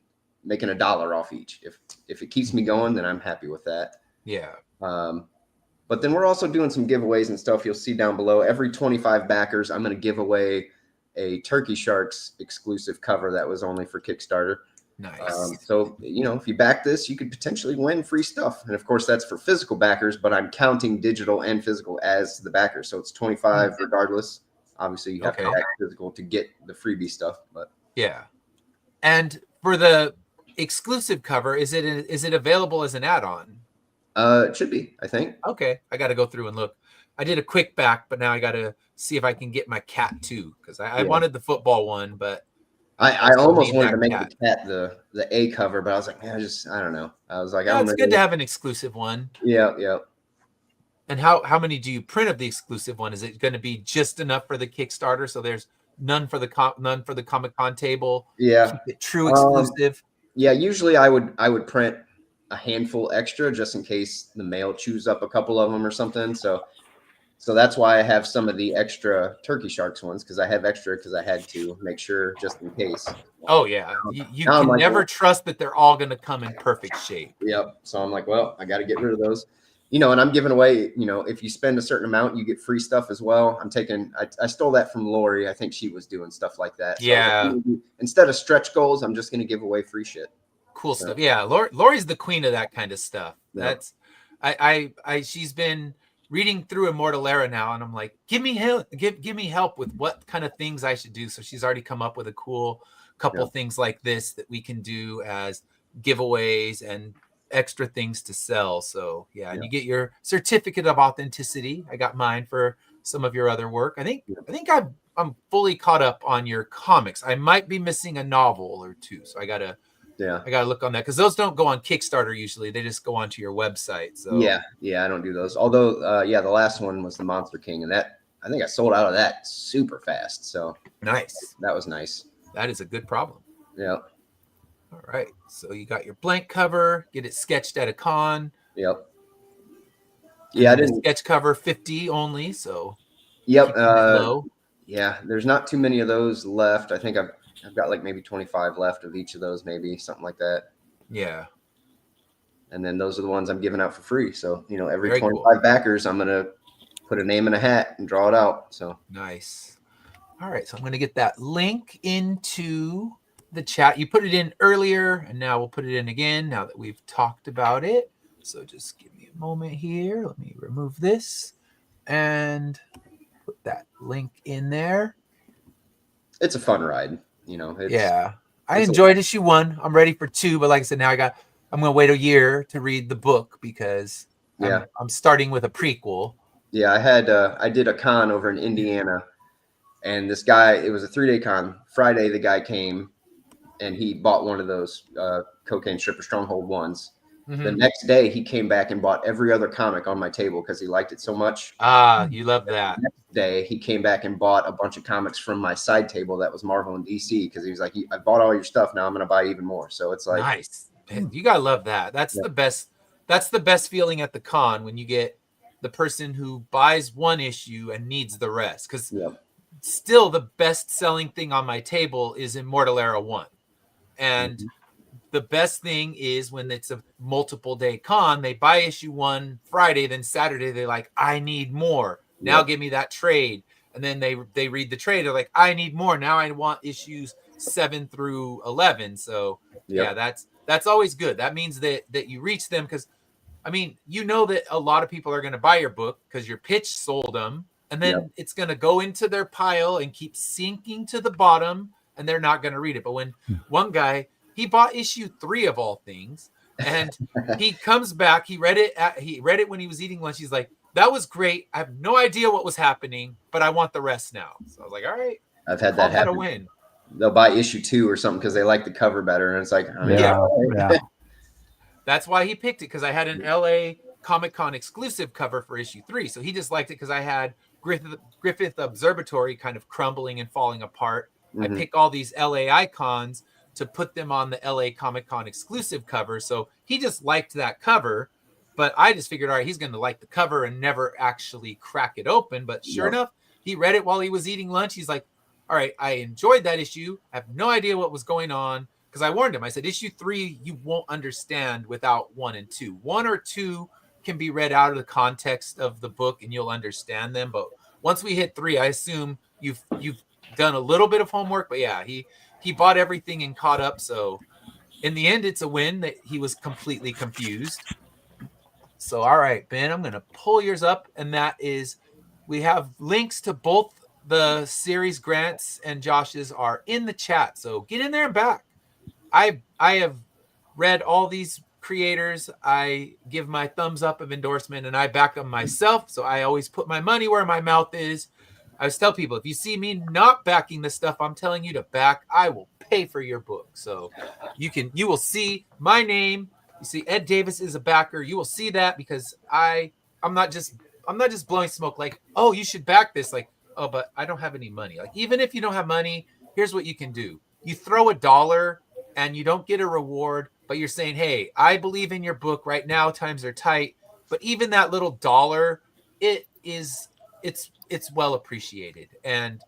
Speaker 3: making $1 off each. If it keeps me going, then I'm happy with that.
Speaker 1: Yeah.
Speaker 3: But then we're also doing some giveaways and stuff. You'll see down below. Every 25 backers, I'm going to give away a Turkey Sharks exclusive cover that was only for Kickstarter.
Speaker 1: Nice.
Speaker 3: So, if you back this, you could potentially win free stuff. And of course, that's for physical backers, but I'm counting digital and physical as the backers. So it's 25 regardless. Obviously, you have to back physical to get the freebie stuff. But
Speaker 1: yeah. And for the exclusive cover, is it available as an add-on?
Speaker 3: It should be, I think.
Speaker 1: Okay. I got to go through and look. I did a quick back, but now I got to see if I can get my cat too, because I wanted the football one, but
Speaker 3: I almost wanted to make the cat the A cover, but I was like, man, I don't know. I was like,
Speaker 1: it's good to have an exclusive one.
Speaker 3: Yeah.
Speaker 1: And how many do you print of the exclusive one? Is it going to be just enough for the Kickstarter? So there's none for the Comic-Con table.
Speaker 3: Yeah,
Speaker 1: keep it true exclusive.
Speaker 3: Yeah, usually I would print a handful extra just in case the mail chews up a couple of them or something. So that's why I have some of the extra Turkey Sharks ones, because I have extra because I had to make sure just in case.
Speaker 1: Oh, yeah. You can never trust that they're all going to come in perfect shape.
Speaker 3: Yep. So I'm like, well, I got to get rid of those. And I'm giving away, if you spend a certain amount, you get free stuff as well. I stole that from Lori. I think she was doing stuff like that. So
Speaker 1: yeah.
Speaker 3: Instead of stretch goals, I'm just going to give away free shit.
Speaker 1: Cool stuff. Yeah. Lori's the queen of that kind of stuff. Yep. She's been reading through Immortal Era now, and I'm like, give me help with what kind of things I should do. So she's already come up with a cool couple things like this that we can do as giveaways and extra things to sell. So and you get your certificate of authenticity. I got mine for some of your other work. I think I'm fully caught up on your comics. I might be missing a novel or two, so I gotta look on that, because those don't go on Kickstarter usually. They just go onto your website. So I don't do those. Although the last one was the Monster King, and that I think I sold out of that super fast. So nice.
Speaker 3: That was nice.
Speaker 1: That is a good problem.
Speaker 3: Yeah.
Speaker 1: All right. So you got your blank cover, get it sketched at a con.
Speaker 3: Yep. Yeah, I didn't
Speaker 1: sketch cover 50 only. So
Speaker 3: yep. Yeah, there's not too many of those left. I think I've got like maybe 25 left of each of those, maybe something like that.
Speaker 1: Yeah.
Speaker 3: And then those are the ones I'm giving out for free. So, every Very 25 backers, I'm going to put a name in a hat and draw it out. So
Speaker 1: nice. All right. So I'm going to get that link into the chat. You put it in earlier, and now we'll put it in again now that we've talked about it. So just give me a moment here. Let me remove this and put that link in there.
Speaker 3: It's a fun ride.
Speaker 1: I enjoyed issue 1. I'm ready for 2, but like I said, now I'm going to wait a year to read the book, because I'm starting with a prequel.
Speaker 3: Yeah, I did a con over in Indiana, and this guy, it was a 3-day con. Friday, the guy came and he bought one of those cocaine stripper Stronghold ones. Mm-hmm. The next day, he came back and bought every other comic on my table because he liked it so much.
Speaker 1: You love that.
Speaker 3: The next day, he came back and bought a bunch of comics from my side table that was Marvel and DC, because he was like, I bought all your stuff. Now I'm going to buy even more. So it's like,
Speaker 1: nice. You got to love that. That's the best. That's the best feeling at the con, when you get the person who buys one issue and needs the rest. Because still the best selling thing on my table is Immortal Era 1. And the best thing is when it's a multiple day con, they buy issue 1 Friday, then Saturday they're like, I need more. Now give me that trade. And then they read the trade. They're like, I need more. Now I want issues 7 through 11. So that's always good. That means that you reach them, because that a lot of people are going to buy your book because your pitch sold them, and then it's going to go into their pile and keep sinking to the bottom, and they're not going to read it. But when one guy, he bought issue 3 of all things, and he comes back, he read it when he was eating lunch. He's like, that was great. I have no idea what was happening, but I want the rest now. So I was like, all right,
Speaker 3: I've had that happen.
Speaker 1: A win.
Speaker 3: They'll buy issue 2 or something because they like the cover better, and it's like, I mean,
Speaker 2: yeah.
Speaker 1: That's why he picked it, because I had an LA Comic-Con exclusive cover for issue 3. So he just liked it because I had Griffith Observatory kind of crumbling and falling apart. I pick all these LA icons to put them on the LA Comic-Con exclusive cover. So he just liked that cover, but I just figured, all right, he's going to like the cover and never actually crack it open. But sure enough, he read it while he was eating lunch. He's like, all right, I enjoyed that issue. I have no idea what was going on. Because I warned him, I said, issue 3, you won't understand without 1 and 2. 1 or 2 can be read out of the context of the book and you'll understand them. But once we hit 3, I assume you've done a little bit of homework. But yeah, he bought everything and caught up. So in the end, it's a win that he was completely confused. So, all right, Ben, I'm going to pull yours up. And that is, we have links to both the series grants and Josh's are in the chat. So get in there and back. I have read all these creators. I give my thumbs up of endorsement and I back them myself. So I always put my money where my mouth is. I always tell people, if you see me not backing the stuff I'm telling you to back, I will pay for your book. So you will see my name. You see Ed Davis is a backer. You will see that because I'm not just blowing smoke like, oh, you should back this. Like, oh, but I don't have any money. Like, even if you don't have money, here's what you can do. You throw $1 and you don't get a reward, but you're saying, hey, I believe in your book right now. Times are tight. But even that little $1, it's well appreciated. And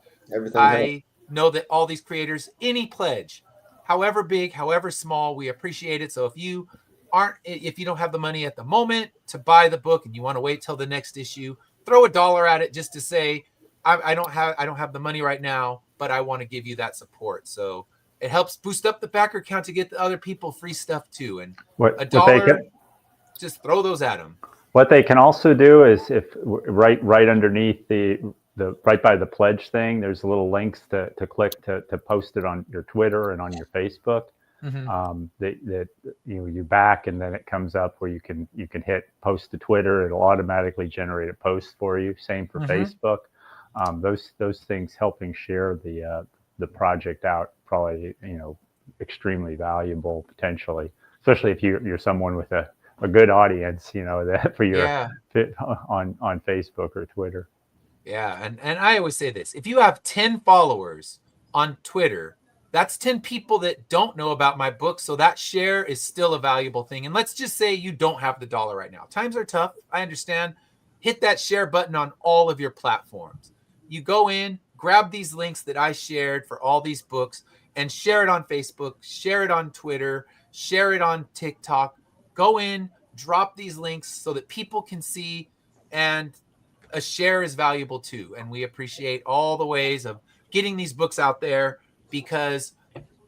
Speaker 1: I know that all these creators, any pledge, however big, however small, we appreciate it. So if you don't have the money at the moment to buy the book and you want to wait till the next issue, throw $1 at it just to say, I don't have the money right now, but I want to give you that support. So it helps boost up the backer count to get the other people free stuff too. And $1, just throw those at them.
Speaker 2: What they can also do is, if right underneath the right by the pledge thing, there's a little links to click to post it on your Twitter and on your Facebook. That you back, and then it comes up where you can hit post to Twitter. It'll automatically generate a post for you. Same for Facebook. Those things helping share the project out, probably extremely valuable potentially, especially if you're someone with a good audience, that for your fit on Facebook or Twitter.
Speaker 1: Yeah, and I always say this: if you have 10 followers on Twitter, that's 10 people that don't know about my book. So that share is still a valuable thing. And let's just say you don't have the $1 right now. Times are tough. I understand. Hit that share button on all of your platforms. You go in, grab these links that I shared for all these books and share it on Facebook, share it on Twitter, share it on TikTok. Go in, drop these links so that people can see, and a share is valuable too. And we appreciate all the ways of getting these books out there because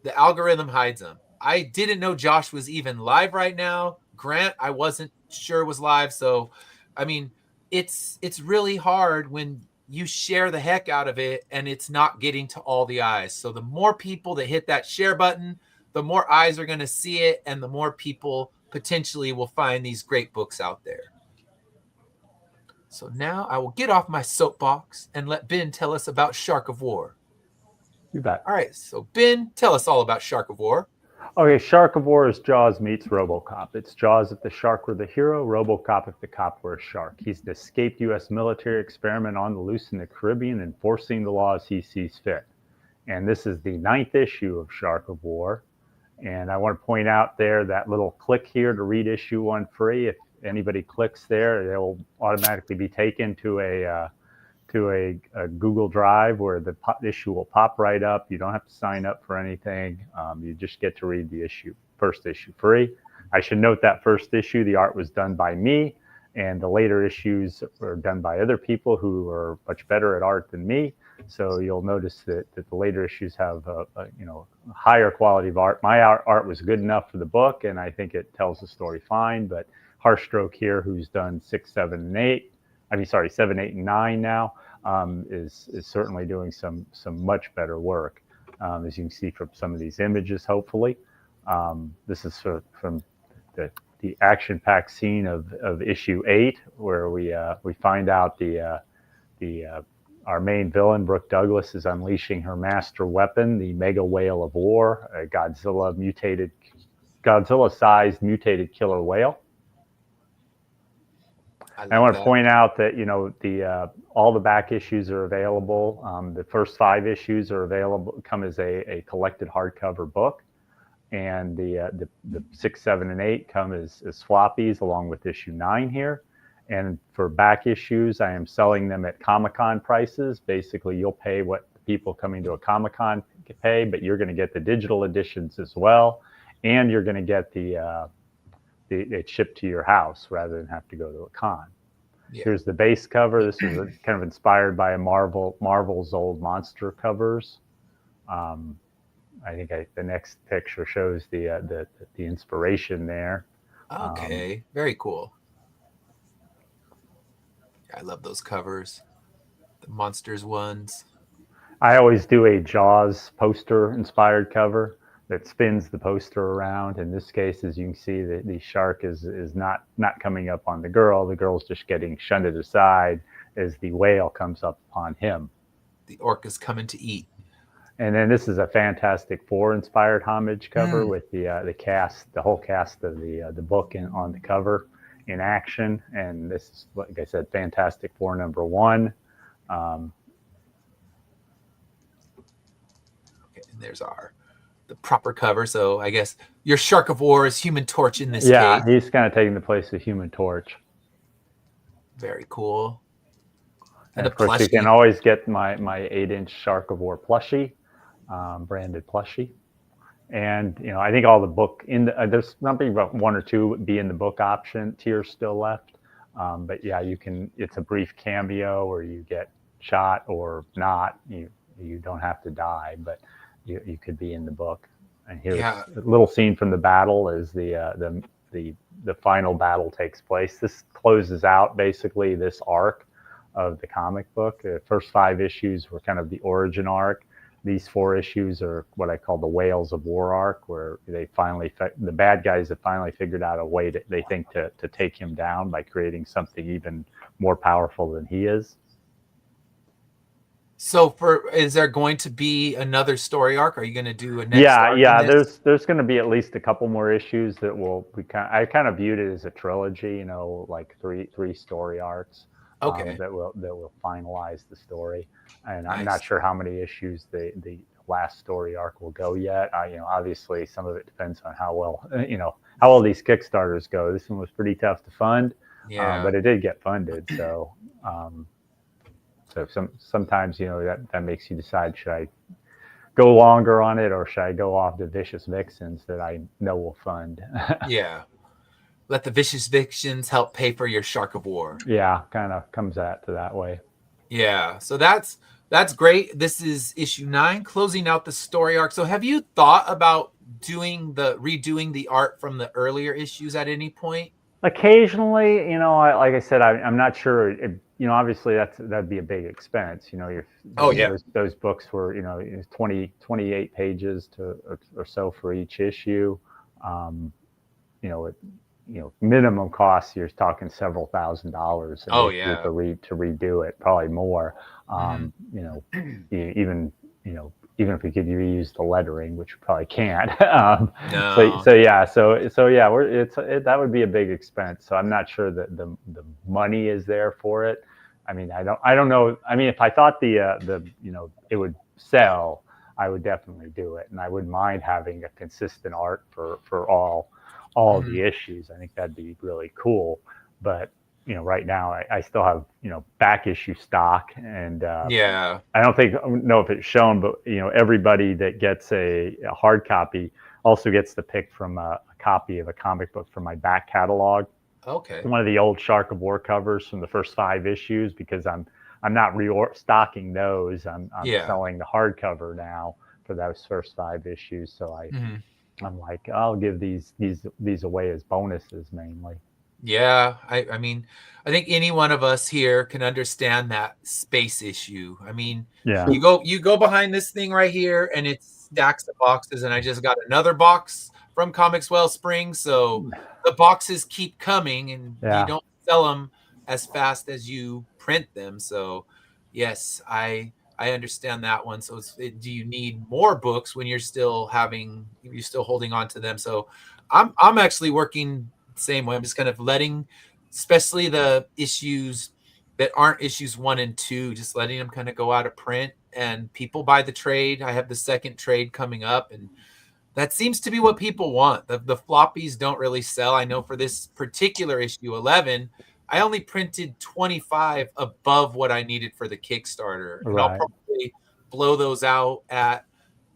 Speaker 1: the algorithm hides them. I didn't know Josh was even live right now. Grant, I wasn't sure was live. So, I mean, it's really hard when you share the heck out of it and it's not getting to all the eyes. So the more people that hit that share button, the more eyes are going to see it, and the more people potentially will find these great books out there. So now I will get off my soapbox and let Ben tell us about Shark of War.
Speaker 2: You bet.
Speaker 1: All right, so Ben, tell us all about Shark of War.
Speaker 2: Okay, Shark of War is Jaws meets RoboCop. It's Jaws if the shark were the hero, RoboCop if the cop were a shark. He's an escaped U.S. military experiment on the loose in the Caribbean, enforcing the laws he sees fit. And this is the 9th issue of Shark of War. And I want to point out there that little click here to read issue 1 free. If anybody clicks there, they will automatically be taken to a Google Drive where the issue will pop right up. You don't have to sign up for anything. You just get to read the first issue free. I should note that first issue, the art was done by me, and the later issues were done by other people who are much better at art than me. So you'll notice that the later issues have a higher quality of art. My art was good enough for the book, and I think it tells the story fine. But Harshstroke here, who's done 6, 7, 8, and 9 now, is certainly doing some much better work, as you can see from some of these images. Hopefully, this is from the the action-packed scene of issue 8, where we find out our main villain, Brooke Douglas, is unleashing her master weapon, the Mega Whale of War, a Godzilla-sized mutated killer whale. I want to point out that all the back issues are available. The first 5 issues are available, come as a collected hardcover book, and the 6, 7, and 8 come as floppies along with issue 9 here. And for back issues, I am selling them at Comic-Con prices. Basically, you'll pay what people coming to a Comic-Con pay, but you're going to get the digital editions as well, and you're going to get it shipped to your house rather than have to go to a con. Yeah. Here's the base cover. This is kind of inspired by Marvel's old monster covers. I think the next picture shows the inspiration there.
Speaker 1: Okay, very cool. I love those covers, the monsters ones.
Speaker 2: I always do a Jaws poster inspired cover that spins the poster around. In this case, as you can see, the shark is not coming up on the girl. The girl's just getting shunted aside as the whale comes up on him.
Speaker 1: The orca's coming to eat.
Speaker 2: And then this is a Fantastic Four inspired homage cover with the whole cast of the book on the cover in action. And this is, like I said, Fantastic Four #1.
Speaker 1: Okay, and there's the proper cover. So I guess your Shark of War is Human Torch in this case.
Speaker 2: Yeah, he's kind of taking the place of Human Torch.
Speaker 1: Very cool.
Speaker 2: And of course, you can always get my 8-inch Shark of War plushie, branded plushie. And I think all the book there's something about 1 or 2 would be in the book option tier still left. But yeah, you can. It's a brief cameo, or you get shot or not. You don't have to die, but you could be in the book. And here's a little scene from the battle as the final battle takes place. This closes out basically this arc of the comic book. The first 5 issues were kind of the origin arc. These 4 issues are what I call the Whales of War arc, where the bad guys have finally figured out a way to take him down by creating something even more powerful than he is.
Speaker 1: So is there going to be another story arc? Are you going to do a next arc?
Speaker 2: Yeah. There's going to be at least a couple more issues that I kind of viewed it as a trilogy, like three story arcs.
Speaker 1: Okay.
Speaker 2: That will finalize the story, and nice. I'm not sure how many issues the last story arc will go yet. Obviously some of it depends on how well these Kickstarters go. This one was pretty tough to fund, but it did get funded. So sometimes that makes you decide, should I go longer on it, or should I go off the Vicious Vixens that I know will fund?
Speaker 1: Yeah. Let the Vicious Vixens help pay for your Shark of War.
Speaker 2: Yeah, kind of comes to that way.
Speaker 1: Yeah, so that's great. This is issue 9, closing out the story arc. So have you thought about redoing the art from the earlier issues at any point?
Speaker 2: Occasionally, like I said, I'm not sure. Obviously that'd be a big expense. Those books were 28 pages or so for each issue. Minimum costs, you're talking several $1,000s. To redo it, probably more. Even if we could reuse the lettering, which we probably can't.
Speaker 1: No.
Speaker 2: That would be a big expense. So I'm not sure that the money is there for it. I mean, I don't know. I mean, if I thought it would sell, I would definitely do it, and I wouldn't mind having a consistent art for all of the issues. I think that'd be really cool. But right now I still have back issue stock, and I don't know if it's shown, but everybody that gets a hard copy also gets to pick from a copy of a comic book from my back catalog.
Speaker 1: Okay.
Speaker 2: One of the old Shark of War covers from the first 5 issues, because I'm not restocking those. I'm selling the hardcover now for those first 5 issues. So I'm like, I'll give these away as bonuses mainly.
Speaker 1: Yeah, I mean, I think any one of us here can understand that space issue. I mean, you go behind this thing right here, and it stacks the boxes, and I just got another box from Comics Wellspring, so the boxes keep coming, and you don't sell them as fast as you print them. So yes, I understand that one. So do you need more books when you're still holding on to them? So I'm actually working the same way. I'm just kind of letting, especially the issues that aren't issues 1 and 2, just letting them kind of go out of print, and people buy the trade. I have the second trade coming up, and that seems to be what people want. The floppies don't really sell. I know for this particular issue 11, I only printed 25 above what I needed for the Kickstarter. And I'll probably blow those out at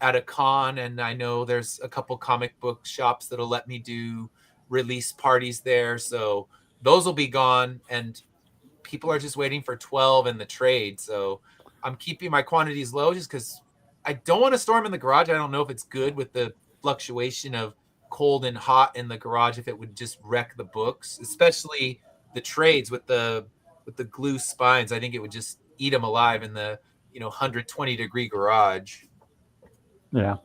Speaker 1: a con. And I know there's a couple comic book shops that'll let me do release parties there. So those will be gone. And people are just waiting for 12 in the trade. So I'm keeping my quantities low just because I don't want to store them in the garage. I don't know if it's good with the fluctuation of cold and hot in the garage, if it would just wreck the books, especially the trades with the glue spines. I think it would just eat them alive in the 120-degree garage.
Speaker 2: Yeah.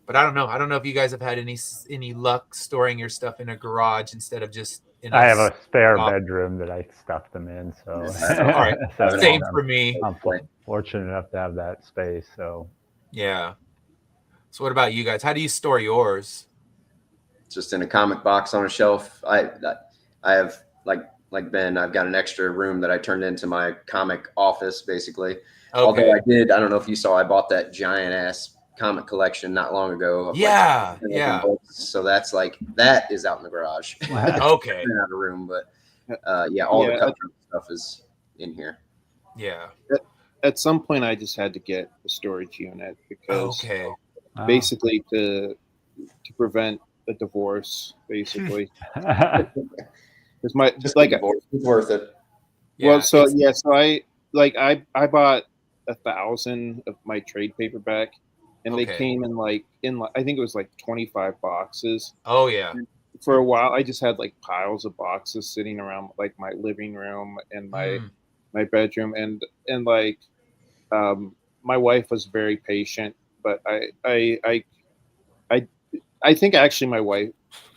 Speaker 1: But I don't know. I don't know if you guys have had any luck storing your stuff in a garage instead of just in
Speaker 2: I have a spare bedroom that I stuffed them in. So
Speaker 1: all right.
Speaker 2: So
Speaker 1: same for me.
Speaker 2: I'm fortunate enough to have that space. So
Speaker 1: yeah. So what about you guys? How do you store yours?
Speaker 3: Just in a comic box on a shelf. I have like Ben, I've got an extra room that I turned into my comic office, basically. Okay. Although I don't know if you saw, I bought that giant ass comic collection not long ago.
Speaker 1: Yeah.
Speaker 3: Books. So that is out in the garage.
Speaker 1: Okay.
Speaker 3: Out of room, but all the cover stuff is in here.
Speaker 1: Yeah.
Speaker 4: At some point, I just had to get a storage unit because basically to prevent a divorce, basically. It's
Speaker 3: worth it.
Speaker 4: Well, so I bought 1,000 of my trade paperback, and they came in I think it was 25 boxes.
Speaker 1: Oh yeah.
Speaker 4: And for a while, I just had piles of boxes sitting around my living room and my bedroom, and my wife was very patient, but I think actually my wife,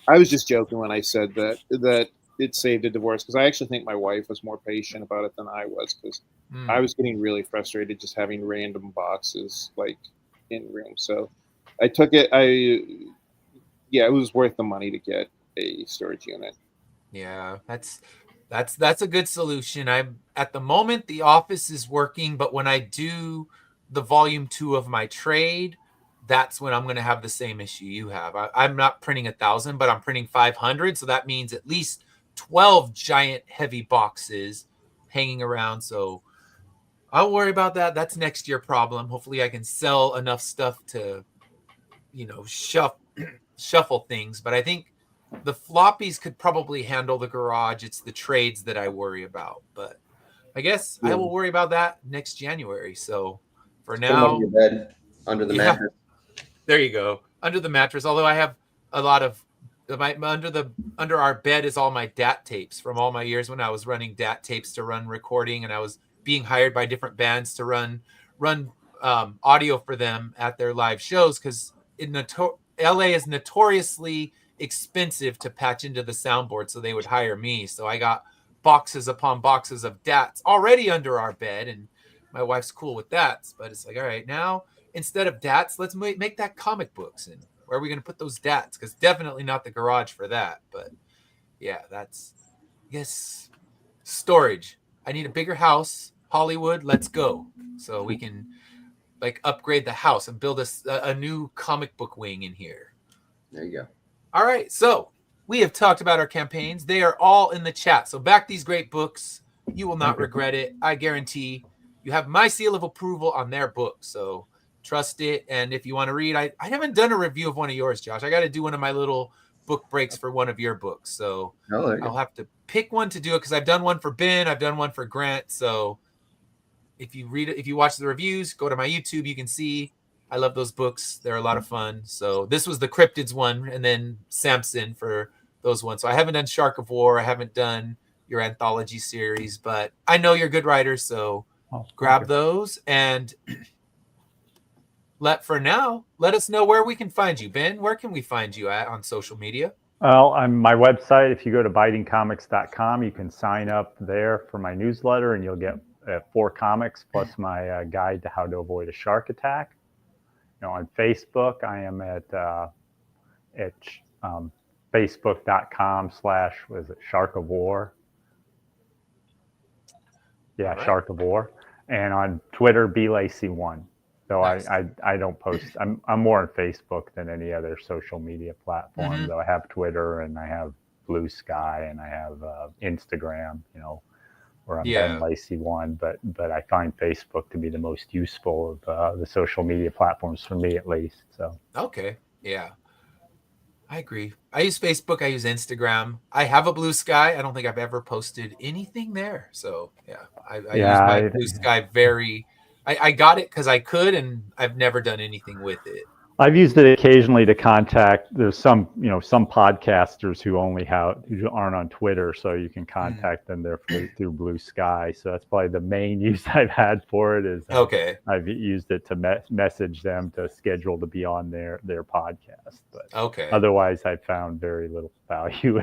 Speaker 4: I was just joking when I said that it saved a divorce, because I actually think my wife was more patient about it than I was, because I was getting really frustrated just having random boxes in rooms. So I took it. It was worth the money to get a storage unit.
Speaker 1: Yeah, that's a good solution. At the moment the office is working, but when I do the volume 2 of my trade, that's when I'm going to have the same issue you have. I'm not printing 1,000, but I'm printing 500. So that means at least 12 giant heavy boxes hanging around. So I'll worry about that. That's next year problem. Hopefully I can sell enough stuff to, shuffle things. But I think the floppies could probably handle the garage. It's the trades that I worry about. But I guess I will worry about that next January. So for now,
Speaker 3: under your bed, under the mattress.
Speaker 1: There you go. Under the mattress. Although I have a lot of under our bed is all my DAT tapes from all my years when I was running DAT tapes to run recording, and I was being hired by different bands to run audio for them at their live shows, because LA is notoriously expensive to patch into the soundboard, so they would hire me. So I got boxes upon boxes of DATs already under our bed, and my wife's cool with that. But it's all right, now instead of DATs, let's make that comic books. And where are we going to put those DATs? Because definitely not the garage for that. But yeah, storage. I need a bigger house. Hollywood, let's go. So we can upgrade the house and build a new comic book wing in here.
Speaker 3: There you go.
Speaker 1: All right. So we have talked about our campaigns. They are all in the chat. So back these great books. You will not regret it. I guarantee you have my seal of approval on their book. So trust it. And if you want to read, I haven't done a review of one of yours, Josh. I got to do one of my little book breaks for one of your books. So I'll have to pick one to do it, because I've done one for Ben. I've done one for Grant. So if you read it, if you watch the reviews, go to my YouTube, you can see I love those books. They're a lot of fun. So this was the Cryptids one, and then Samson for those ones. So I haven't done Shark of War. I haven't done your anthology series, but I know you're good writers. So grab those. And for now, let us know where we can find you. Ben, where can we find you at on social media?
Speaker 2: Well, on my website, if you go to bitingcomics.com, you can sign up there for my newsletter, and you'll get 4 comics plus my guide to how to avoid a shark attack. On Facebook, I am at facebook.com/Shark of War. Yeah, right. Shark of War. And on Twitter, BLacy1. So nice. I don't post. I'm more on Facebook than any other social media platform. Mm-hmm. Though I have Twitter and I have Blue Sky and I have Instagram. Where I'm Ben Lacy1. But I find Facebook to be the most useful of the social media platforms for me, at least. So
Speaker 1: okay, yeah, I agree. I use Facebook. I use Instagram. I have a Blue Sky. I don't think I've ever posted anything there. So yeah, I use my Blue Sky very. I got it because I could, and I've never done anything with it.
Speaker 2: I've used it occasionally to contact. There's some podcasters who aren't on Twitter, so you can contact them there through Blue Sky. So that's probably the main use I've had for it. Is I've used it to message them to schedule to be on their podcast. But otherwise, I've found very little value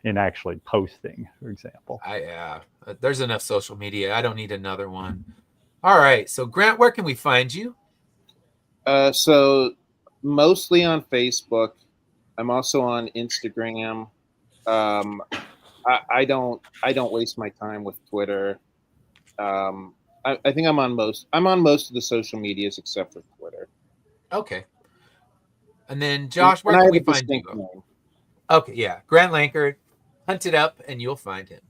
Speaker 2: in actually posting, for example.
Speaker 1: There's enough social media. I don't need another one. All right. So Grant, where can we find you?
Speaker 4: So mostly on Facebook. I'm also on Instagram. I don't waste my time with Twitter. I think I'm on most of the social medias except for Twitter.
Speaker 1: Okay. And then Josh, where can we find you? Name. Okay, yeah. Grant Lankard. Hunt it up and you'll find him.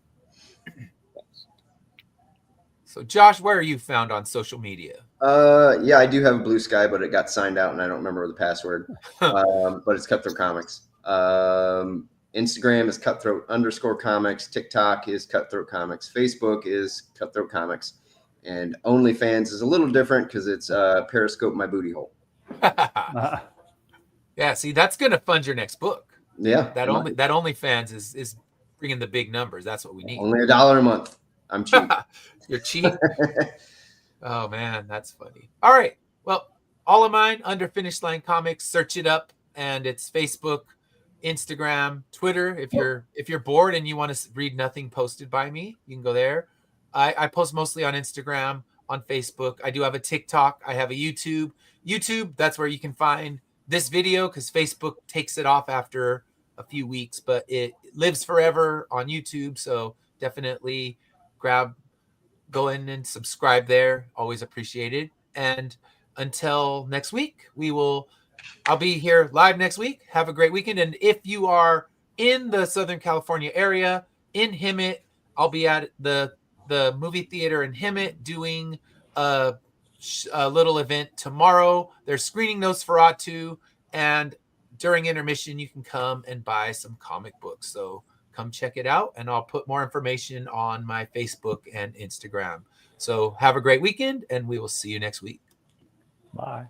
Speaker 1: So Josh, where are you found on social media?
Speaker 3: Yeah, I do have a Blue Sky, but it got signed out and I don't remember the password. But it's Cutthroat Comics. Instagram is Cutthroat_Comics. TikTok is Cutthroat Comics. Facebook is Cutthroat Comics. And OnlyFans is a little different because it's Periscope My Booty Hole.
Speaker 1: Yeah, see, that's going to fund your next book.
Speaker 3: Yeah.
Speaker 1: That OnlyFans is bringing the big numbers. That's what we need.
Speaker 3: Only $1 a month. I'm cheap.
Speaker 1: You're cheap. Oh man, that's funny. All right. Well, all of mine under Finish Line Comics. Search it up, and it's Facebook, Instagram, Twitter. If you're bored and you want to read nothing posted by me, you can go there. I post mostly on Instagram, on Facebook. I do have a TikTok. I have a YouTube. YouTube, that's where you can find this video because Facebook takes it off after a few weeks, but it lives forever on YouTube. So definitely go in and subscribe there. Always appreciated. And until next week, I'll be here live next week. Have a great weekend. And if you are in the Southern California area, in Hemet, I'll be at the movie theater in Hemet doing a little event tomorrow. They're screening Nosferatu, and during intermission, you can come and buy some comic books. So come check it out, and I'll put more information on my Facebook and Instagram. So have a great weekend, and we will see you next week.
Speaker 2: Bye.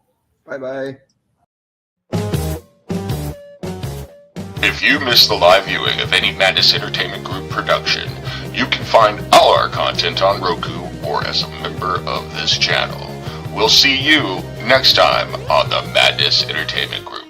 Speaker 3: Bye-bye.
Speaker 5: If you missed the live viewing of any Madness Entertainment Group production, you can find all our content on Roku or as a member of this channel. We'll see you next time on the Madness Entertainment Group.